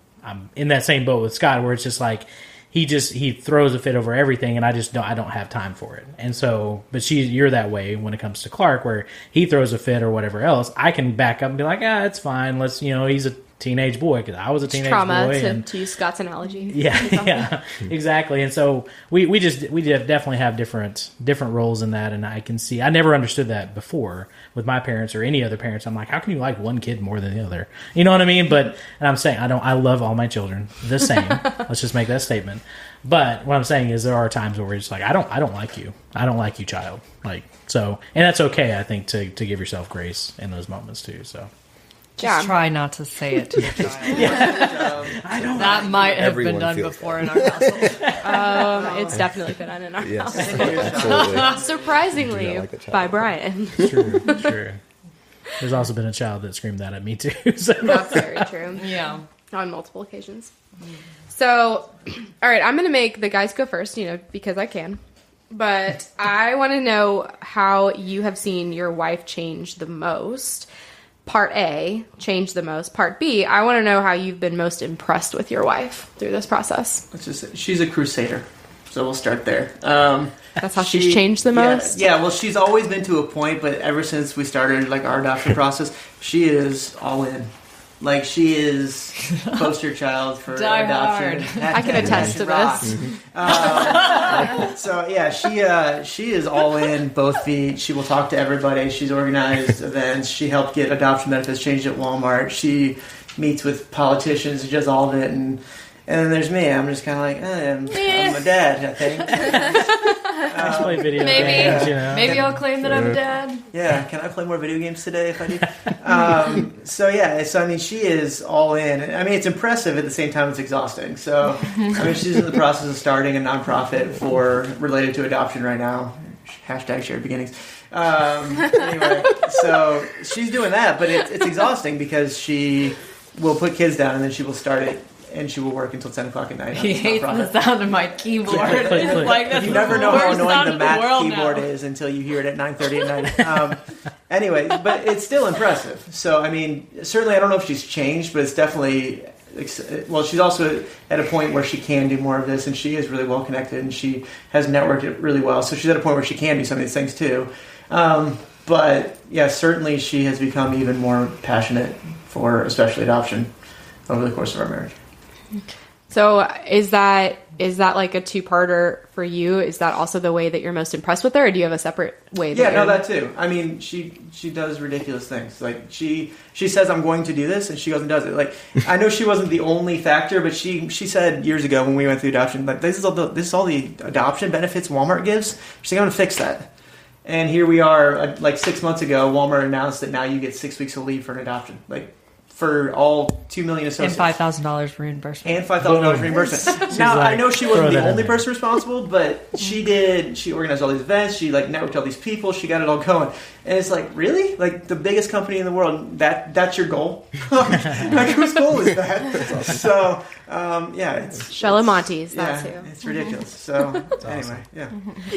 in that same boat with Scott, where it's just like he throws a fit over everything, and I don't have time for it. And so, but you're that way when it comes to Clark, where he throws a fit or whatever else, I can back up and be like, it's fine. Let's, he's a teenage boy, because I was a teenage trauma, boy. to use Scott's analogy. Yeah, exactly. And so we definitely have different roles in that, and I can see, I never understood that before with my parents or any other parents. I'm like, how can you like one kid more than the other? You know what I mean? And I'm saying, I love all my children the same. Let's just make that statement. But what I'm saying is, there are times where it's like, I don't like you. I don't like you, child. Like, so, and that's okay, I think, to give yourself grace in those moments too. So. Just try not to say it to your child. I don't. That might have Everyone been done feels before in our household. It's definitely been done in our Yes, house. absolutely. Surprisingly, Do not like the child. by Brian. True. There's also been a child that screamed that at me too. So. That's very true. Yeah. On multiple occasions. So, all right, I'm going to make the guys go first, because I can. But I want to know how you have seen your wife change the most. Part A, change the most. Part B, I want to know how you've been most impressed with your wife through this process. Let's just say she's a crusader, so we'll start there. That's how she's changed the most? Yeah, well, she's always been to a point, but ever since we started our adoption process, she is all in. Like, she is poster child for Die adoption. hard. I can attest to this. So yeah, she is all in, both feet. She will talk to everybody. She's organized events. She helped get adoption benefits changed at Walmart. She meets with politicians. She does all of it, and then there's me. I'm just kind of like, I'm a dad, I think. I play video Maybe. games, Maybe I'll claim that I'm a dad. Yeah, can I play more video games today if I do? So I mean, she is all in. I mean, it's impressive, at the same time it's exhausting. So, I mean, she's in the process of starting a nonprofit related to adoption right now. Hashtag shared beginnings. Anyway, so she's doing that, but it's exhausting, because she will put kids down and then she will start it. And she will work until 10 o'clock at night. He hates the sound of my keyboard. Click. It's like, that's You never know the how worst annoying sound the in Mac world keyboard now. is until you hear it at 9:30 at night. Anyway, but it's still impressive. So, I mean, certainly I don't know if she's changed, but it's definitely... Well, she's also at a point where she can do more of this, and she is really well connected, and she has networked it really well. So she's at a point where she can do some of these things too. But, yeah, certainly she has become even more passionate for especially adoption over the course of our marriage. So is that like a two-parter for you? Is that also the way that you're most impressed with her, or do you have a separate way? That too. I mean, she does ridiculous things. Like, she says, I'm going to do this, and she goes and does it. Like, I know she wasn't the only factor, but she said years ago when we went through adoption, like, this is all the adoption benefits Walmart gives. She's like, I'm going to fix that. And here we are, like 6 months ago, Walmart announced that now you get 6 weeks of leave for an adoption. Like, for all 2 million associates. And $5,000 reimbursement. And $5,000 reimbursement. Now, like, I know she wasn't throw the that only in there. person responsible, but she organized all these events, she networked all these people, she got it all going. And it's like, really? Like, the biggest company in the world, that's your goal? Like, whose goal is that? So, Yeah, it's Shella Monties, that's yeah, who. it's ridiculous. So anyway, yeah.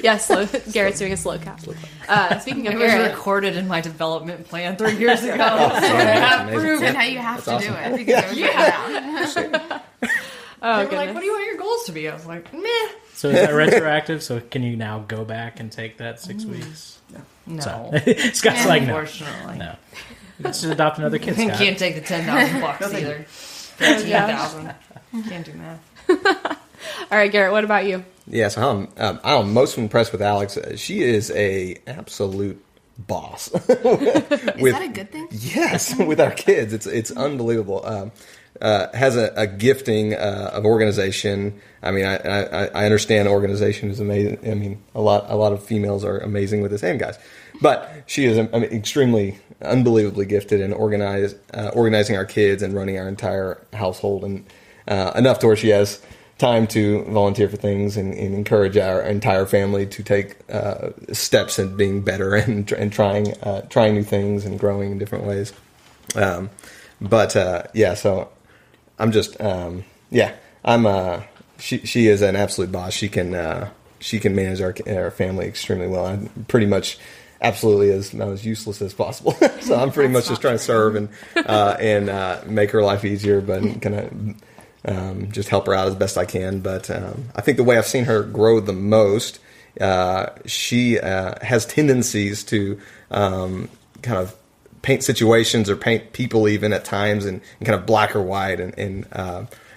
Yeah, slow. Garrett's doing a slow count. Speaking of It was Garrett, recorded in my development plan 3 years ago. So Yeah, I have amazing. proof. And how you have to do awesome. it because it was written down. oh They were goodness. like, what do you want your goals to be? I was like, meh. So is that retroactive? So can you now go back and take that 6 weeks? No. So, Scott's like, no. Unfortunately. No. Let's just adopt another kid, Scott. Can't take the $10,000 either. 15,000. Can't do math. All right, Garrett, what about you? Yeah, so I'm most impressed with Alex. She is a absolute boss. Is that a good thing? Yes, with our kids, it's unbelievable. Has a gifting of organization. I mean, I understand organization is amazing. I mean, a lot of females are amazing with this, and guys, but she is extremely, unbelievably gifted in organizing our kids and running our entire household, and enough to where she has time to volunteer for things and encourage our entire family to take steps in being better and trying new things and growing in different ways. Yeah, so I'm just she is an absolute boss. She can manage our family extremely well. I'm pretty much absolutely as useless as possible. So I'm pretty much just trying to serve and make her life easier, but kind of just help her out as best I can. But I think the way I've seen her grow the most, she has tendencies to kind of paint situations or paint people even at times in kind of black or white. And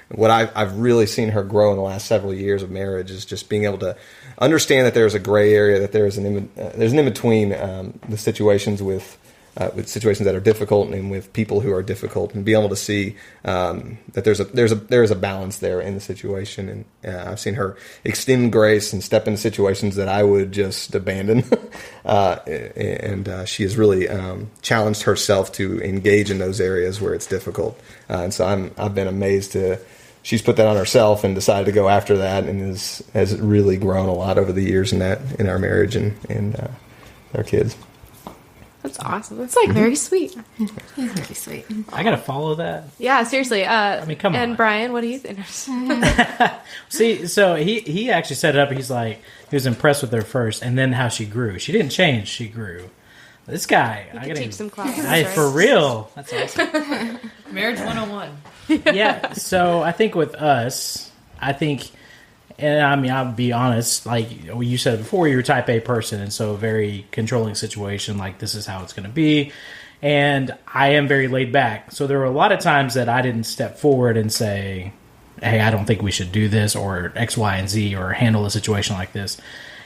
what I've really seen her grow in the last several years of marriage is just being able to understand that there's a gray area, that there's an in-between the situations with situations that are difficult and with people who are difficult, and be able to see that there's a balance there in the situation. And I've seen her extend grace and step into situations that I would just abandon. And she has really challenged herself to engage in those areas where it's difficult. And so I've been amazed to. She's put that on herself and decided to go after that, and has really grown a lot over the years in our marriage and our kids. That's awesome. That's like very sweet. He's very sweet. I gotta follow that. Yeah, seriously. I mean, come on. And Brian, what do you think? See, so he actually set it up. He's like, he was impressed with her first, and then how she grew. She didn't change. She grew. This guy, You I could gotta teach some classes. Hey, right? for real. That's awesome. Marriage 101. Yeah. So I think with us, and I mean, I'll be honest, like you said before, you're a type A person, and so a very controlling situation, like this is how it's going to be. And I am very laid back. So there were a lot of times that I didn't step forward and say, hey, I don't think we should do this, or X, Y, and Z, or handle a situation like this.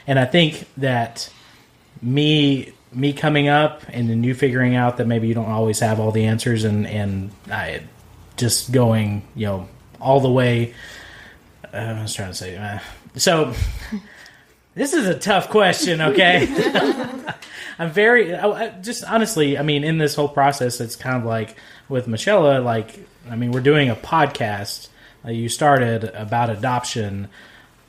And I think that me coming up and then you figuring out that maybe you don't always have all the answers, and I just going, all the way. I was trying to say, so this is a tough question, okay? I'm just honestly, I mean, in this whole process, it's kind of like with Michelle, we're doing a podcast you started about adoption,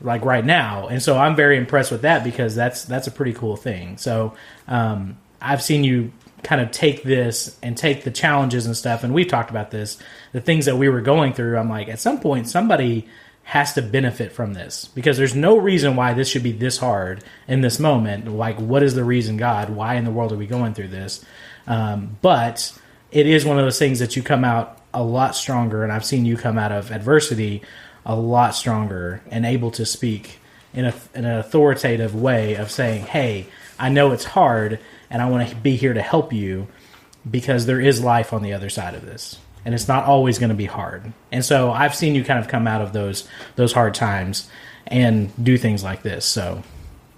like right now. And so I'm very impressed with that, because that's a pretty cool thing. So I've seen you kind of take this and take the challenges and stuff, and we've talked about this, the things that we were going through. I'm like, at some point, somebody has to benefit from this, because there's no reason why this should be this hard in this moment. Like, what is the reason, God? Why in the world are we going through this? But it is one of those things that you come out a lot stronger, and I've seen you come out of adversity a lot stronger and able to speak in an authoritative way of saying, hey, I know it's hard, and I want to be here to help you, because there is life on the other side of this. And it's not always going to be hard. And so I've seen you kind of come out of those hard times and do things like this. So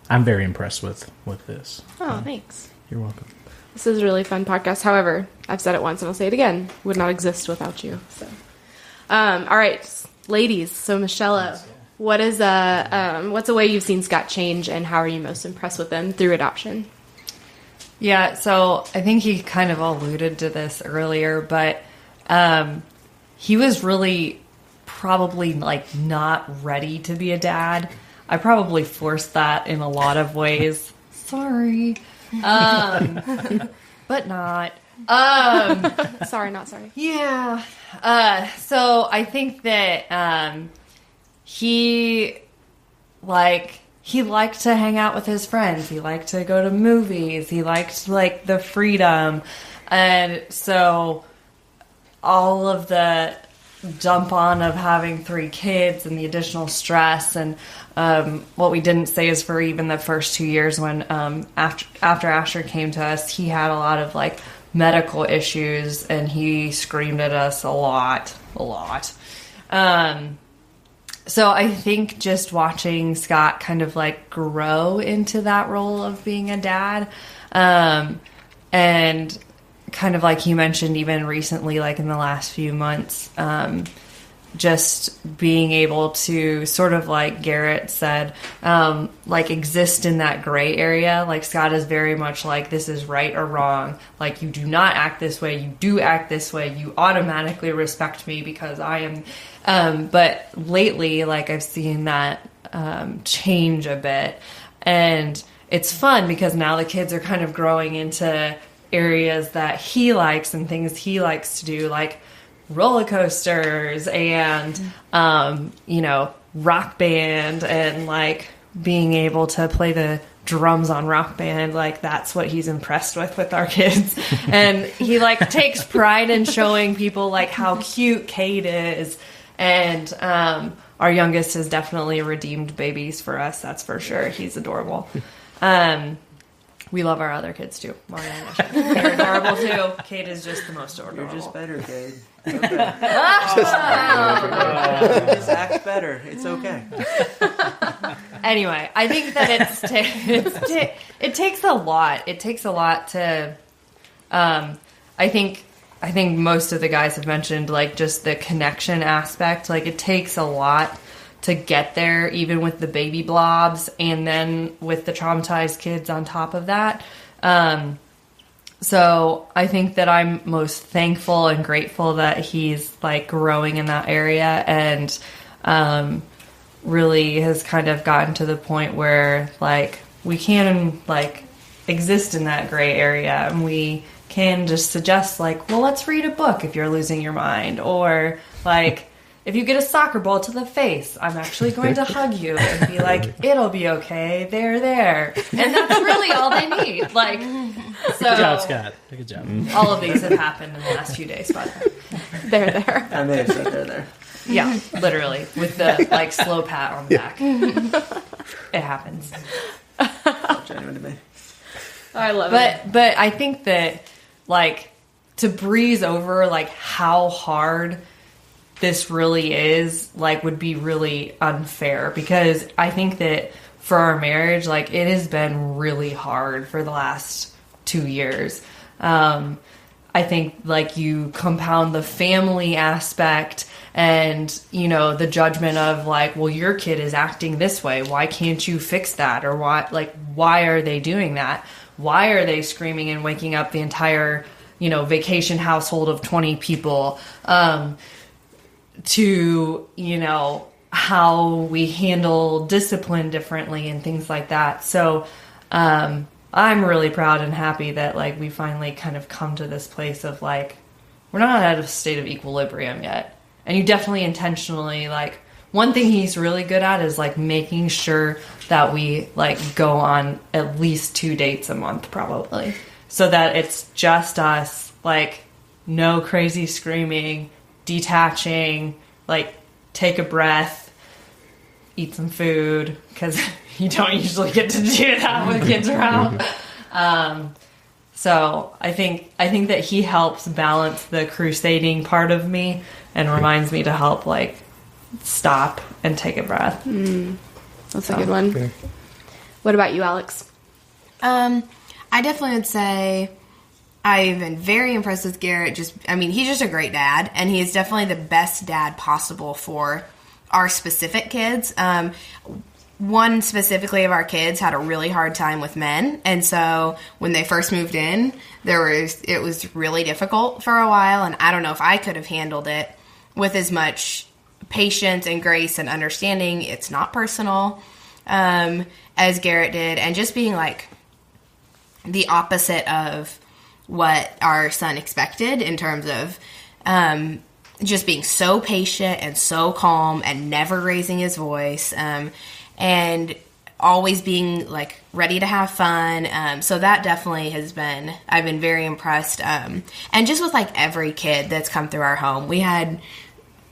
I'm very impressed with this. Oh, thanks. You're welcome. This is a really fun podcast. However, I've said it once and I'll say it again. Would not exist without you. So, all right, ladies. So Michelle, what's a way you've seen Scott change, and how are you most impressed with them through adoption? Yeah, so I think he kind of alluded to this earlier, but he was really probably not ready to be a dad. I probably forced that in a lot of ways. Sorry. But not. Sorry, not sorry. Yeah. So I think that he liked to hang out with his friends. He liked to go to movies. He liked like the freedom. And so all of the dump on of having 3 kids and the additional stress and what we didn't say is for even the first 2 years when after Asher came to us, he had a lot of like medical issues and he screamed at us a lot. So I think just watching Scott kind of like grow into that role of being a dad, and kind of like you mentioned even recently, like in the last few months, just being able to sort of like Garrett said, like exist in that gray area. Like Scott is very much like, this is right or wrong. Like you do not act this way. You do act this way. You automatically respect me because I am. But lately, like I've seen that change a bit, and it's fun because now the kids are kind of growing into areas that he likes and things he likes to do, like roller coasters and rock band, and like being able to play the drums on Rock Band. Like that's what he's impressed with our kids. And he like takes pride in showing people like how cute Kate is. And our youngest has definitely redeemed babies for us, that's for sure. He's adorable. We love our other kids too. Mario and Asher. They're adorable too. Kate is just the most adorable. You're just better, Kate. Okay. Just act better. It's okay. Anyway, I think that it takes a lot. It takes a lot to. I think most of the guys have mentioned like just the connection aspect. Like it takes a lot to get there, even with the baby blobs, and then with the traumatized kids on top of that. So I think that I'm most thankful and grateful that he's like growing in that area, and really has kind of gotten to the point where like we can like exist in that gray area, and we can just suggest like, well, let's read a book if you're losing your mind, or like, if you get a soccer ball to the face, I'm actually going to hug you and be like, it'll be okay. They're there. And that's really all they need. Like, so. Good job, Scott. Good job. All of these have happened in the last few days, by the way. They're there. I may have said they're there. Yeah, literally. With the, like, slow pat on the back. It happens. Not genuine to me. I love it. But I think that, like, to breeze over, like, how hard this really is, like, would be really unfair, because I think that for our marriage, like, it has been really hard for the last 2 years. I think, like, you compound the family aspect and, you know, the judgment of, like, well, your kid is acting this way. Why can't you fix that? Or why are they doing that? Why are they screaming and waking up the entire, you know, vacation household of 20 people? To, you know, how we handle discipline differently and things like that. So I'm really proud and happy that, like, we finally kind of come to this place of, like, we're not at a state of equilibrium yet. And you definitely intentionally, like, one thing he's really good at is, like, making sure that we, like, go on at least 2 dates a month, probably. So that it's just us, like, no crazy screaming, detaching, like, take a breath, eat some food, because you don't usually get to do that when kids are out. So I think that he helps balance the crusading part of me and reminds me to help, like, stop and take a breath. That's a good one. Yeah. What about you, Alex? I definitely would say I've been very impressed with Garrett. He's just a great dad, and he is definitely the best dad possible for our specific kids. One specifically of our kids had a really hard time with men, and so when they first moved in, it was really difficult for a while, and I don't know if I could have handled it with as much patience and grace and understanding. It's not personal, as Garrett did, and just being like the opposite of what our son expected in terms of just being so patient and so calm and never raising his voice, and always being like ready to have fun. So that definitely has been, I've been very impressed. And just with like every kid that's come through our home, we had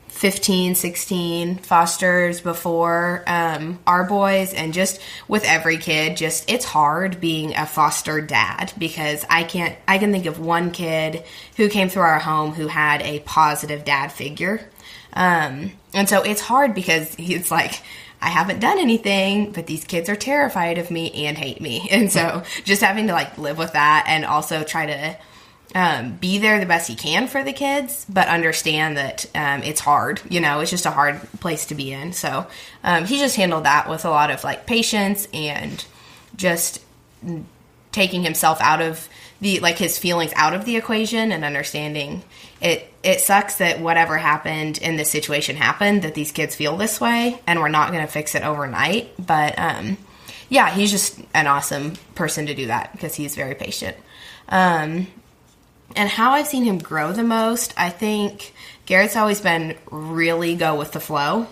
15, 16 fosters before our boys, and just with every kid, just it's hard being a foster dad, because I can think of one kid who came through our home who had a positive dad figure. And so it's hard because it's like, I haven't done anything, but these kids are terrified of me and hate me. And so just having to like live with that, and also try to be there the best he can for the kids, but understand that it's hard. It's just a hard place to be in. So he just handled that with a lot of like patience, and just taking himself out of the, like, his feelings out of the equation, and understanding it sucks that whatever happened in this situation happened, that these kids feel this way, and we're not going to fix it overnight. But yeah, he's just an awesome person to do that, because he's very patient. And how I've seen him grow the most, I think Garrett's always been really go with the flow.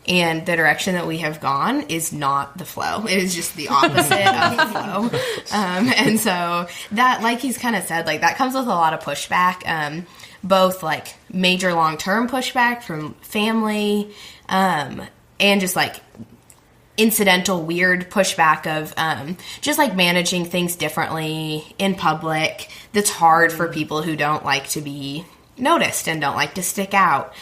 And the direction that we have gone is not the flow. It is just the opposite of the flow. And so that, like he's kind of said, like that comes with a lot of pushback, both like major long-term pushback from family, and just like incidental weird pushback of just like managing things differently in public. That's hard for people who don't like to be noticed and don't like to stick out.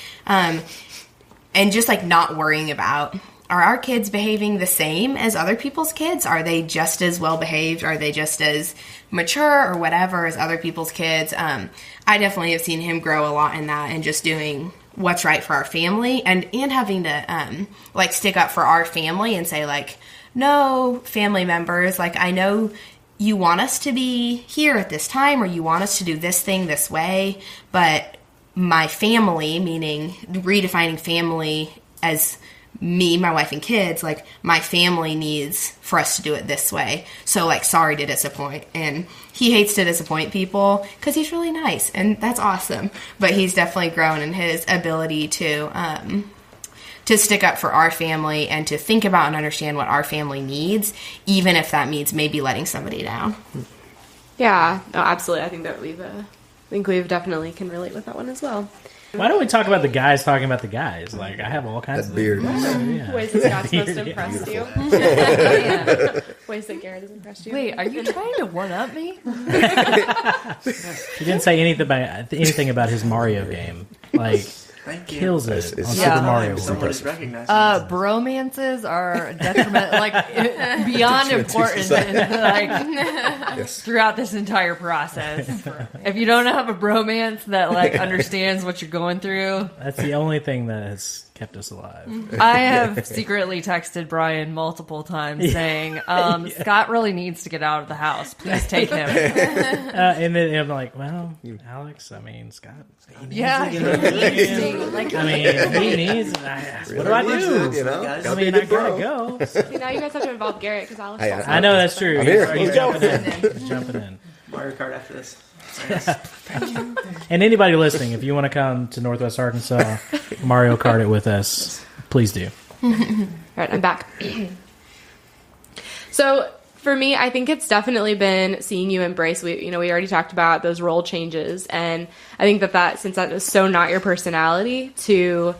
And just like not worrying about, are our kids behaving the same as other people's kids? Are they just as well behaved? Are they just as mature or whatever as other people's kids? I definitely have seen him grow a lot in that, and just doing what's right for our family, and having to like stick up for our family and say like, no, family members, like I know you want us to be here at this time, or you want us to do this thing this way, but my family, meaning redefining family as me, my wife, and kids, like my family needs for us to do it this way. So like, sorry to disappoint. And he hates to disappoint people because he's really nice, and that's awesome. But he's definitely grown in his ability to stick up for our family, and to think about and understand what our family needs, even if that means maybe letting somebody down. Yeah, no, absolutely. I think that we've definitely can relate with that one as well. Why don't we talk about the guys talking about the guys? Like, I have all kinds of beard. Yeah. Ways that Scott's most impressed you. Ways that Garrett has impressed you. Wait, are you trying to one-up me? He didn't say anything about his Mario game. Like, kills it on Super Mario Someone World. is recognizing Bromances are detrimental, like beyond important, like throughout this entire process. If you don't have a bromance that like understands what you're going through, That's the only thing that has kept us alive. I have secretly texted Brian multiple times saying, Scott really needs to get out of the house. Please take him. And then I'm like, well, Alex, I mean, Scott. Yeah. Like, I mean, he needs. What do I do? You know? Guys, I mean, I gotta go. See, now you guys have to involve Garrett, because Alex. Hey, also I know that's true. I'm here. He's Let's go. jumping in. He's jumping in. Mario Kart after this. And anybody listening, if you want to come to Northwest Arkansas, Mario Kart it with us, please do. All right, I'm back. So for me, I think it's definitely been seeing you embrace. We already talked about those role changes, and I think that since that is so not your personality, to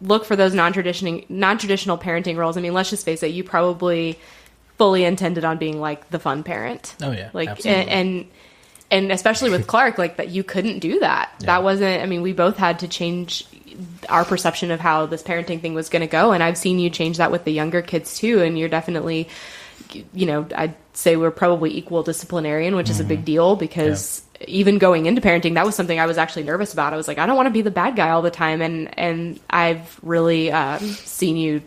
look for those non-traditional parenting roles. I mean, let's just face it, you probably fully intended on being like the fun parent. Oh yeah, like absolutely. and especially with Clark, like that you couldn't do that. Yeah. That wasn't. I mean, we both had to change our perception of how this parenting thing was going to go, and I've seen you change that with the younger kids too. And you're definitely, I'd say we're probably equal disciplinarian, which is a big deal, because even going into parenting, that was something I was actually nervous about. I was like, I don't want to be the bad guy all the time, and I've really seen you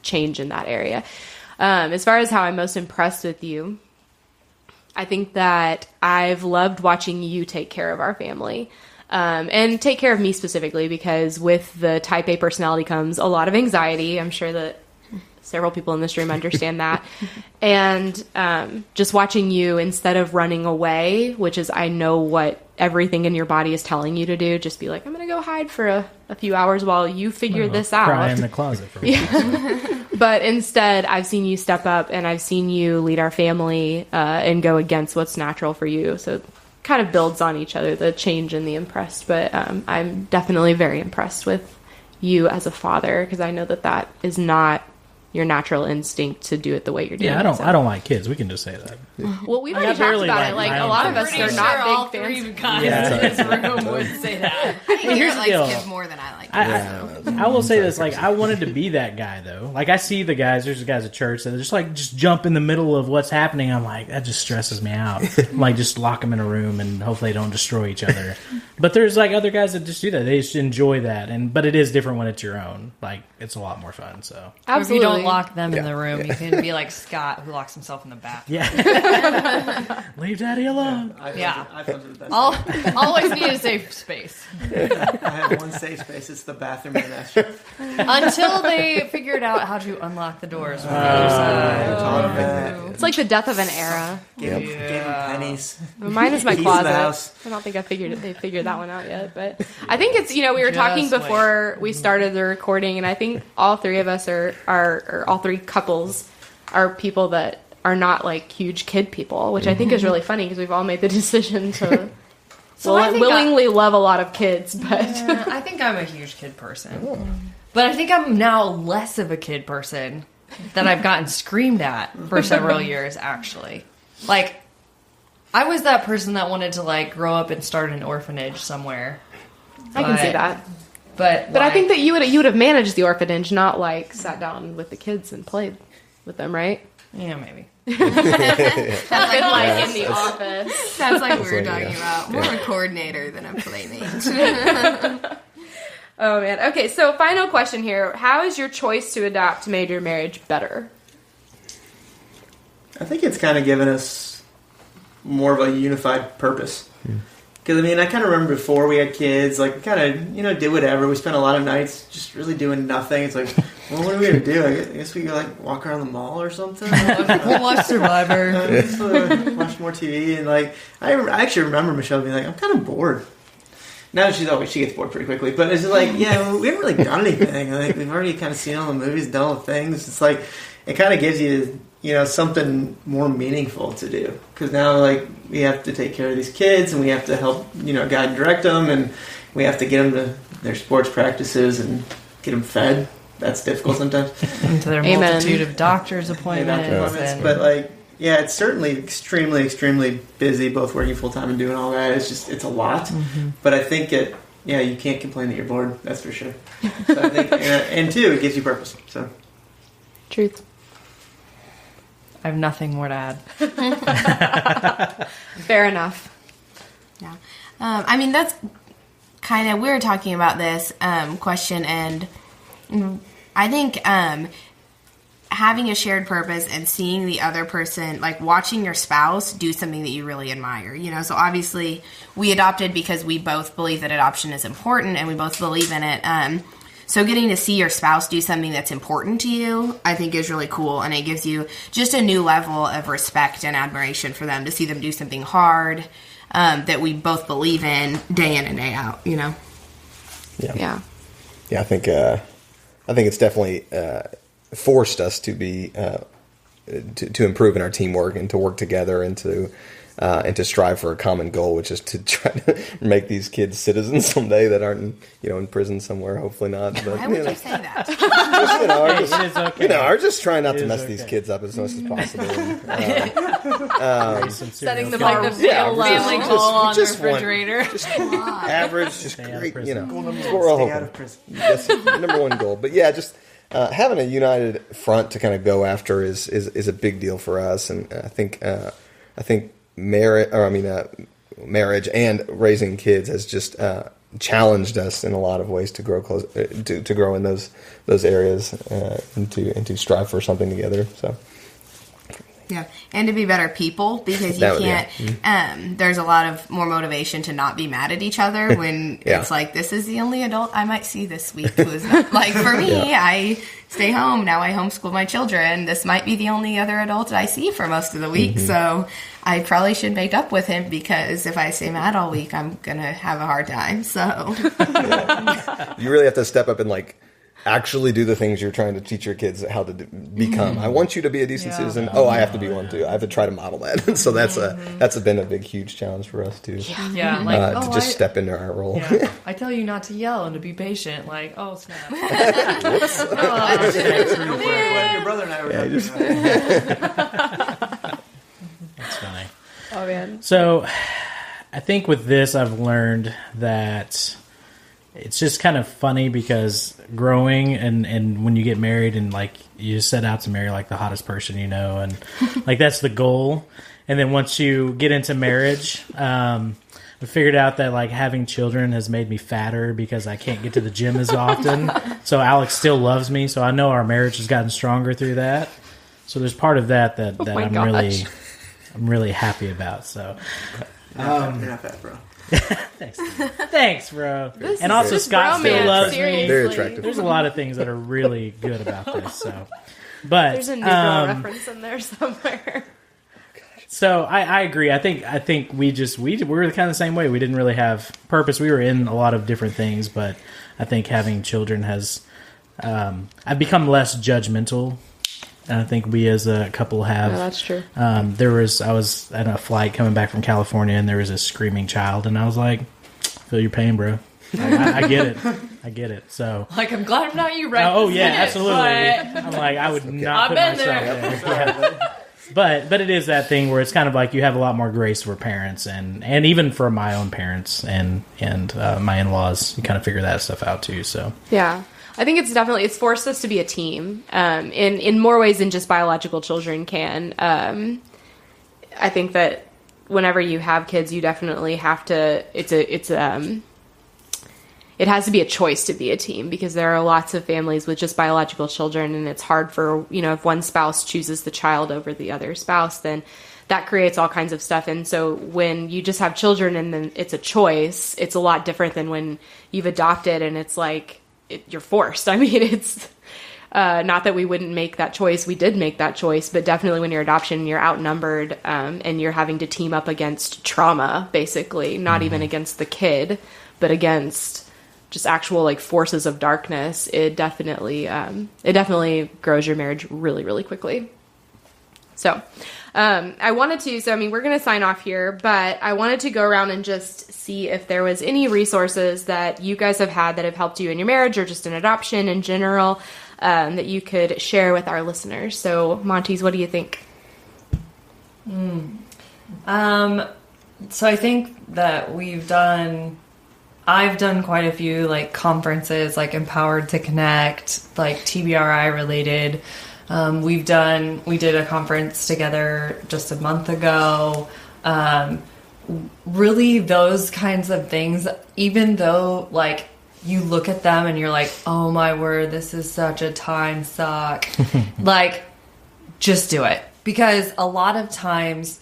change in that area. As far as how I'm most impressed with you, I think that I've loved watching you take care of our family, and take care of me specifically, because with the type A personality comes a lot of anxiety. I'm sure that several people in this room understand that. And just watching you, instead of running away, which is, I know what everything in your body is telling you to do, just be like, I'm going to go hide for a few hours while you figure this out. Cry in the closet for me. But instead, I've seen you step up, and I've seen you lead our family and go against what's natural for you. So it kind of builds on each other, the change and the impressed. But I'm definitely very impressed with you as a father, because I know that is not your natural instinct to do it the way you're doing. Yeah, I don't like kids. We can just say that. Well, we've I already talked barely about like it. Like, my a own lot of kids. us Pretty are not sure all big fans. three guys in this room would say that. I think Here's Garrett the deal. likes kids more than I like kids. I will say this, like, I wanted to be that guy, though. Like, I see the guys, there's guys at church that just jump in the middle of what's happening. I'm like, that just stresses me out. I'm like, just lock them in a room and hopefully they don't destroy each other. But there's, like, other guys that just do that. They just enjoy that. But it is different when it's your own. Like, it's a lot more fun, so. Absolutely. If you don't lock them in the room, you can be like Scott, who locks himself in the bathroom. Yeah. Leave Daddy alone. iPhones are the best. Always need a safe space. I have one safe space. It's the bathroom and the restroom. Until they figured out how to unlock the doors from the other side. It's like the death of an era. Gave him pennies. Mine is my Keys to the closet. house. I don't think they figured that one out yet. But I think it's, we were talking Just before we started the recording, and I think all three of us are all three couples are people that are not like huge kid people, which I think is really funny because we've all made the decision to willingly love a lot of kids. But I think I'm a huge kid person. But I think I'm now less of a kid person that I've gotten screamed at for several years, actually. Like, I was that person that wanted to, like, grow up and start an orphanage somewhere. I can see that. But I think that you would have managed the orphanage, not like sat down with the kids and played with them, right? Yeah, maybe. Been like in the office. Sounds like we were talking about more a coordinator than a playmate. Oh man. Okay, so final question here. How has your choice to adopt made your marriage better? I think it's kind of given us more of a unified purpose. Because, I kind of remember before we had kids, like, we kind of, did whatever. We spent a lot of nights just really doing nothing. It's like, well, what are we going to do? I guess we could, like, walk around the mall or something. We'll watch Survivor. Watch more TV. And, like, I actually remember Michelle being like, I'm kind of bored. Now she gets bored pretty quickly. But it's just like, we haven't really done anything. Like, we've already kind of seen all the movies, done all the things. It's like, it kind of gives you, something more meaningful to do. Because now, like, we have to take care of these kids, and we have to help, guide and direct them, and we have to get them to their sports practices and get them fed. That's difficult sometimes. And to their multitude of doctor's appointments. But, like, it's certainly extremely, extremely busy, both working full-time and doing all that. It's a lot. Mm-hmm. But I think you can't complain that you're bored. That's for sure. So I think, and two, it gives you purpose. So, Truth. I have nothing more to add. Fair enough. Yeah. That's kind of, we were talking about this question, and I think having a shared purpose and seeing the other person, like watching your spouse do something that you really admire, so obviously we adopted because we both believe that adoption is important and we both believe in it. So getting to see your spouse do something that's important to you, I think is really cool, and it gives you just a new level of respect and admiration for them to see them do something hard that we both believe in day in and day out, Yeah. Yeah, I think it's definitely forced us to be to improve in our teamwork and to work together and to strive for a common goal, which is to try to make these kids citizens someday that aren't in prison somewhere. Hopefully not. But, Why would you say that? Just, It is okay. are just trying not It to is mess okay. these kids up as much as possible. Setting the Like bar the low. family goal on the just one- refrigerator. Average, just Stay out of great. prison. That's what we're all Stay hoping. out of prison. That's the number one goal. But just having a united front to kind of go after is a big deal for us, and I think marriage and raising kids has just challenged us in a lot of ways to grow to grow in those areas and to strive for something together. So Yeah, and to be better people, because you can't, there's a lot of more motivation to not be mad at each other when it's like, this is the only adult I might see this week who is not, like, for me, I stay home, now I homeschool my children, this might be the only other adult I see for most of the week, so I probably should make up with him, because if I stay mad all week, I'm gonna have a hard time, so. You really have to step up and, like, actually do the things you're trying to teach your kids how to become. I want you to be a decent citizen. Oh, I have to be one too. I have to try to model that. So that's been a big, huge challenge for us too. Yeah, like to just step into our role. Yeah. I tell you not to yell and to be patient. Like, oh snap! Whoops. Your brother and I were That's funny. Oh man. So, I think with this, I've learned that it's just kind of funny because growing and when you get married and like you set out to marry like the hottest person you know, and like that's the goal. And then once you get into marriage, I figured out that like having children has made me fatter because I can't get to the gym as often. So Alex still loves me. So I know our marriage has gotten stronger through that. So there's part of that I'm really happy about. So you're not fat, bro. Thanks, bro. And also, Scott still loves me. Very attractive. There's a lot of things that are really good about this. So, but there's a new girl reference in there somewhere. So I agree. I think we were kind of the same way. We didn't really have purpose. We were in a lot of different things, but I think having children has. I've become less judgmental. And I think we as a couple have. No, that's true. I was at a flight coming back from California, and there was a screaming child, and I was like, "Feel your pain, bro. I get it. I get it." So, like, I'm glad I'm not you right. Oh yeah, absolutely. I'm like, I would not put myself there. Yeah. But it is that thing where it's kind of like you have a lot more grace for parents, and even for my own parents and my in-laws, you kind of figure that stuff out too. So yeah. I think it's forced us to be a team in more ways than just biological children can. I think that whenever you have kids, you definitely have to. It has to be a choice to be a team, because there are lots of families with just biological children, and it's hard for if one spouse chooses the child over the other spouse, then that creates all kinds of stuff. And so when you just have children and then it's a choice, it's a lot different than when you've adopted and it's like. You're forced. I mean, it's not that we wouldn't make that choice. We did make that choice, but definitely when you're adoption, you're outnumbered and you're having to team up against trauma, basically, not even against the kid, but against just actual like forces of darkness. It definitely grows your marriage really, really quickly. So we're going to sign off here, but I wanted to go around and just see if there was any resources that you guys have had that have helped you in your marriage or just in adoption in general, that you could share with our listeners. So Monties, what do you think? So I think that I've done quite a few like conferences, like Empowered to Connect, like TBRI related. We did a conference together just a month ago. Really those kinds of things, even though like you look at them and you're like, oh my word, this is such a time suck. Like, just do it. Because a lot of times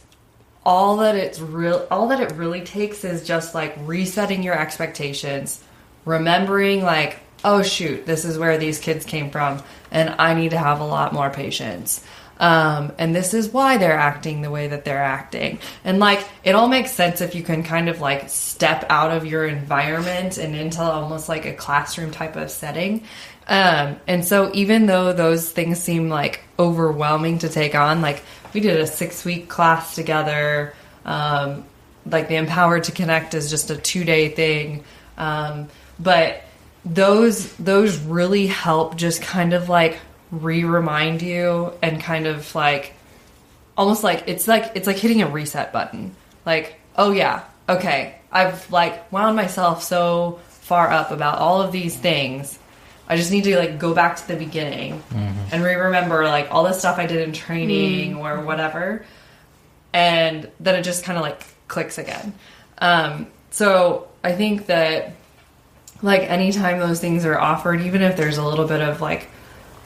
all that it really takes is just like resetting your expectations, remembering like, oh shoot, this is where these kids came from, and I need to have a lot more patience. And this is why they're acting the way that they're acting. And like, it all makes sense if you can kind of like step out of your environment and into almost like a classroom type of setting. And so even though those things seem like overwhelming to take on, like we did a 6-week class together. Like the Empowered to Connect is just a 2-day thing. But those really help just kind of like remind you and kind of like almost like it's like hitting a reset button. Like, oh yeah, okay, I've like wound myself so far up about all of these things. I just need to like go back to the beginning and remember like all the stuff I did in training or whatever, and then it just kind of like clicks again. So I think that like anytime those things are offered, even if there's a little bit of like,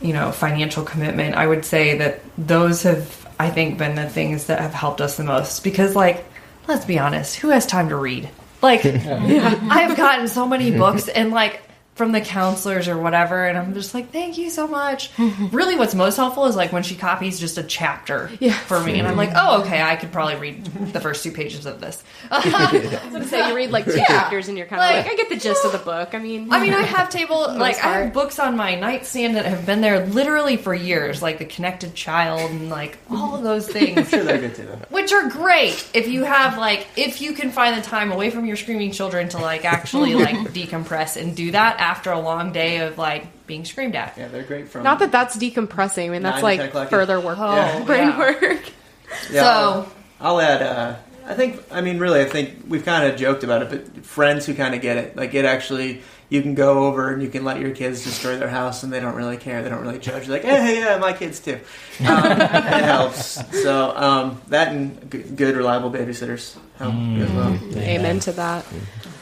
you know, financial commitment, I would say that those have I think, been the things that have helped us the most. Because, like, let's be honest, who has time to read? Like, I've gotten so many books and, like, from the counselors or whatever, and I'm just like, thank you so much. Really, what's most helpful is, like, when she copies just a chapter for me, and I'm like, oh, okay, I could probably read the first 2 pages of this. I was going to say, you read, like, 2 chapters, and you're kind of like, I get the gist of the book. I mean, I have I have books on my nightstand that have been there literally for years, like The Connected Child and, like, all of those things. I'm sure they're good too. Which are great if you have, like, if you can find the time away from your screaming children to, like, actually, like, decompress and do that after a long day of, like, being screamed at. Yeah, they're great from... not that that's decompressing. I mean, that's, like, further work. Brain work. Yeah, So... I'll add, I think we've kind of joked about it, but friends who kind of get it. Like, it actually... You can go over and you can let your kids destroy their house and they don't really care. They don't really judge. You're like, hey, yeah, my kids too. It helps. So that and good, reliable babysitters help as well. Amen to that.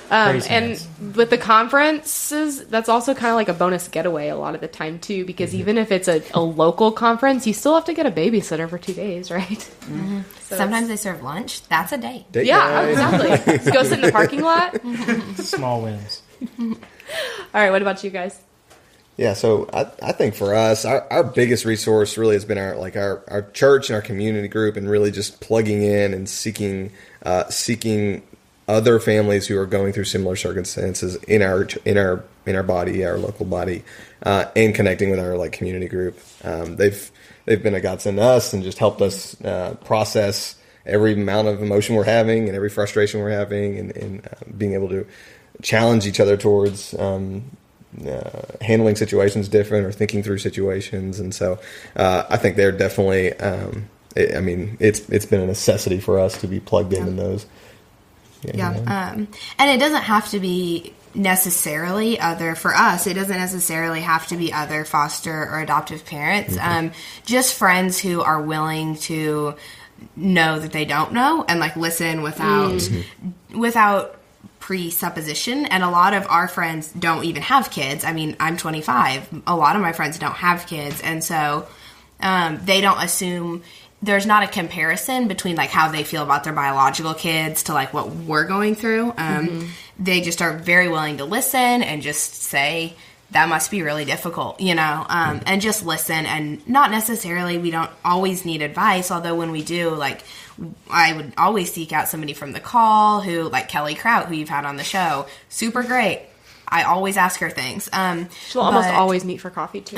And with the conferences, that's also kind of like a bonus getaway a lot of the time too, because even if it's a local conference, you still have to get a babysitter for 2 days, right? Mm-hmm. So sometimes they serve lunch. That's a date. Yeah, exactly. Just go sit in the parking lot. Small wins. All right, what about you guys? Yeah, so I think for us, our biggest resource really has been our church and our community group, and really just plugging in and seeking other families who are going through similar circumstances in our body, our local body, and connecting with our like community group. They've been a godsend to us and just helped us process every amount of emotion we're having and every frustration we're having, and being able to challenge each other towards handling situations different or thinking through situations. And so I think they're definitely, it's been a necessity for us to be plugged in those. And it doesn't have to be necessarily for us, it doesn't necessarily have to be other foster or adoptive parents. Just friends who are willing to know that they don't know and like listen without presupposition. And a lot of our friends don't even have kids. I mean, I'm 25. A lot of my friends don't have kids. And so they don't assume, there's not a comparison between like how they feel about their biological kids to like what we're going through. They just are very willing to listen and just say, that must be really difficult, and just listen. And not necessarily, we don't always need advice, although when we do, like, I would always seek out somebody from the call who, like Kelly Kraut, who you've had on the show, super great. I always ask her things. She'll almost always meet for coffee too.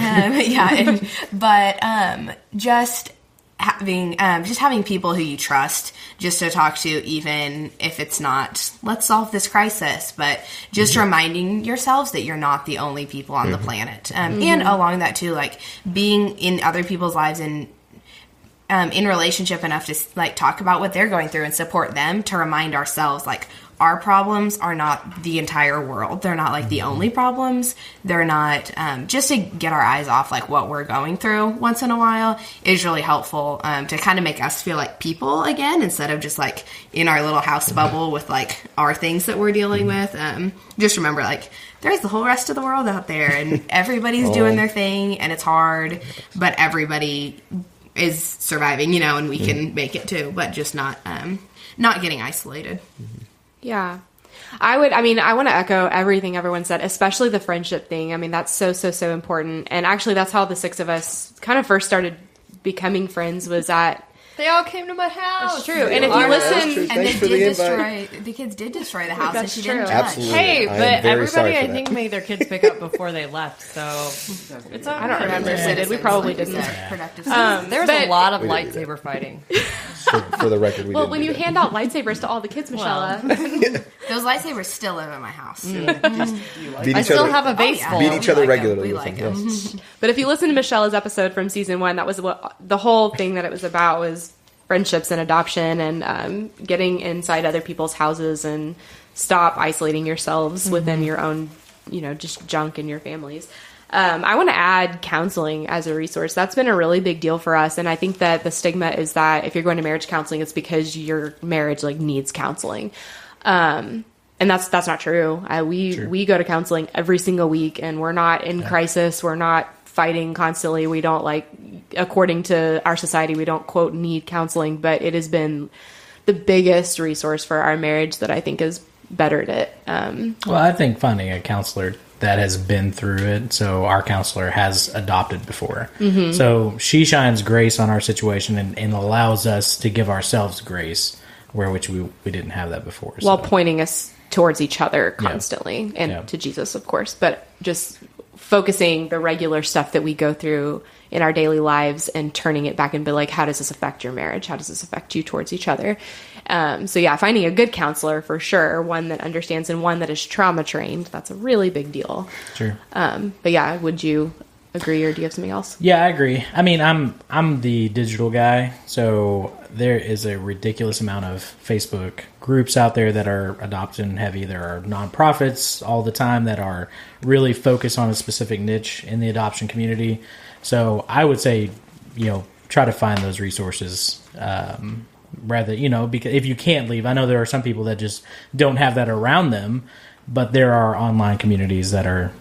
Just having people who you trust just to talk to, even if it's not, let's solve this crisis, but just reminding yourselves that you're not the only people on the planet. And along that too, like being in other people's lives and in relationship enough to like talk about what they're going through and support them, to remind ourselves like our problems are not the entire world. They're not like the only problems. They're not, just to get our eyes off like what we're going through once in a while is really helpful to kind of make us feel like people again, instead of just like in our little house bubble with like our things that we're dealing with. Just remember like there's the whole rest of the world out there and everybody's doing their thing and it's hard, but everybody is surviving, and we can make it too, but just not getting isolated. Yeah. I want to echo everything everyone said, especially the friendship thing. I mean, that's so, so, so important. And actually, that's how the 6 of us kind of first started becoming friends, was at... They all came to my house. That's true. And if you listen... And they did destroy... The kids did destroy the house, and she didn't judge. Absolutely. Hey, but everybody, I that. think, made their kids pick up before they left, so... It's I don't remember if they did. We probably didn't. Productive there was a lot of lightsaber fighting. For the record, we Well, didn't when do you that. hand out lightsabers to all the kids, Michelle... Those lightsabers still live in my house. Beat I each still other, have a baseball. beat each other regularly. We with like them, them. yes. But if you listen to Michelle's episode from season 1, that was what the whole thing that it was about, was friendships and adoption and getting inside other people's houses and stop isolating yourselves within your own, just junk in your families. I want to add counseling as a resource. That's been a really big deal for us. And I think that the stigma is that if you're going to marriage counseling, it's because your marriage like needs counseling. And that's not true. We go to counseling every single week, and we're not in crisis. We're not fighting constantly. We don't like according to our society, we don't quote need counseling, but it has been the biggest resource for our marriage that I think has bettered it. Well, I think finding a counselor that has been through it, so our counselor has adopted before. So she shines grace on our situation and allows us to give ourselves grace, which we didn't have that before. While so. pointing us towards each other constantly and to Jesus, of course, but just focusing the regular stuff that we go through in our daily lives and turning it back and be like, how does this affect your marriage? How does this affect you towards each other? So yeah, finding a good counselor for sure, one that understands and one that is trauma trained, that's a really big deal. Sure. But yeah, would you agree, or do you have something else? Yeah, I agree. I mean, I'm the digital guy, so there is a ridiculous amount of Facebook groups out there that are adoption heavy. There are nonprofits all the time that are really focused on a specific niche in the adoption community. So I would say, try to find those resources. Rather, because if you can't leave, I know there are some people that just don't have that around them, but there are online communities that are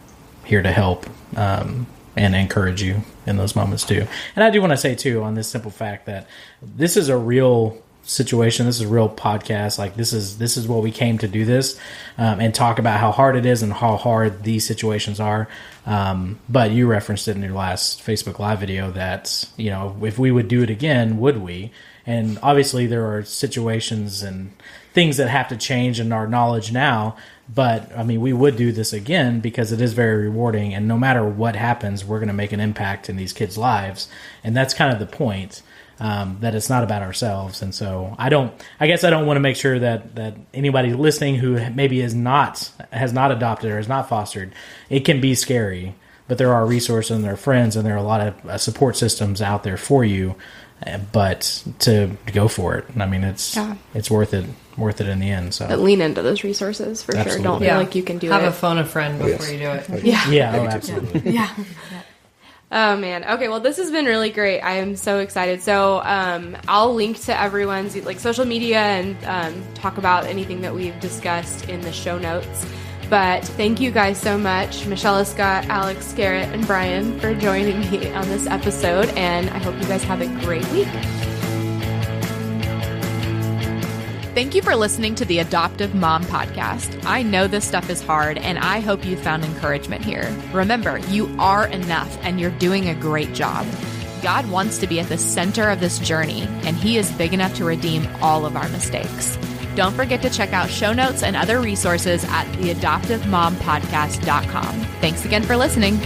here to help and encourage you in those moments too. And I do want to say too, on this simple fact that this is a real situation. This is a real podcast. Like this is what we came to do this and talk about how hard it is and how hard these situations are. But you referenced it in your last Facebook Live video that, if we would do it again, would we? And obviously there are situations and things that have to change in our knowledge now. But, I mean, we would do this again because it is very rewarding. And no matter what happens, we're going to make an impact in these kids' lives. And that's kind of the point, that it's not about ourselves. And so I guess I don't want to make sure that anybody listening who maybe has not adopted or has not fostered, it can be scary. But there are resources and there are friends and there are a lot of support systems out there for you. But to go for it, I mean, it's worth it in the end. So but lean into those resources for Absolutely. sure. Don't feel like you can do Have it. a phone a friend before you do it. yeah, oh, absolutely. Yeah. Oh man. Okay. Well, this has been really great. I am so excited. So, I'll link to everyone's social media and talk about anything that we've discussed in the show notes. But thank you guys so much, Michelle, Scott, Alex, Garrett, and Brian, for joining me on this episode. And I hope you guys have a great week. Thank you for listening to the Adoptive Mom Podcast. I know this stuff is hard, and I hope you found encouragement here. Remember, you are enough, and you're doing a great job. God wants to be at the center of this journey, and He is big enough to redeem all of our mistakes. Don't forget to check out show notes and other resources at theadoptivemompodcast.com. Thanks again for listening.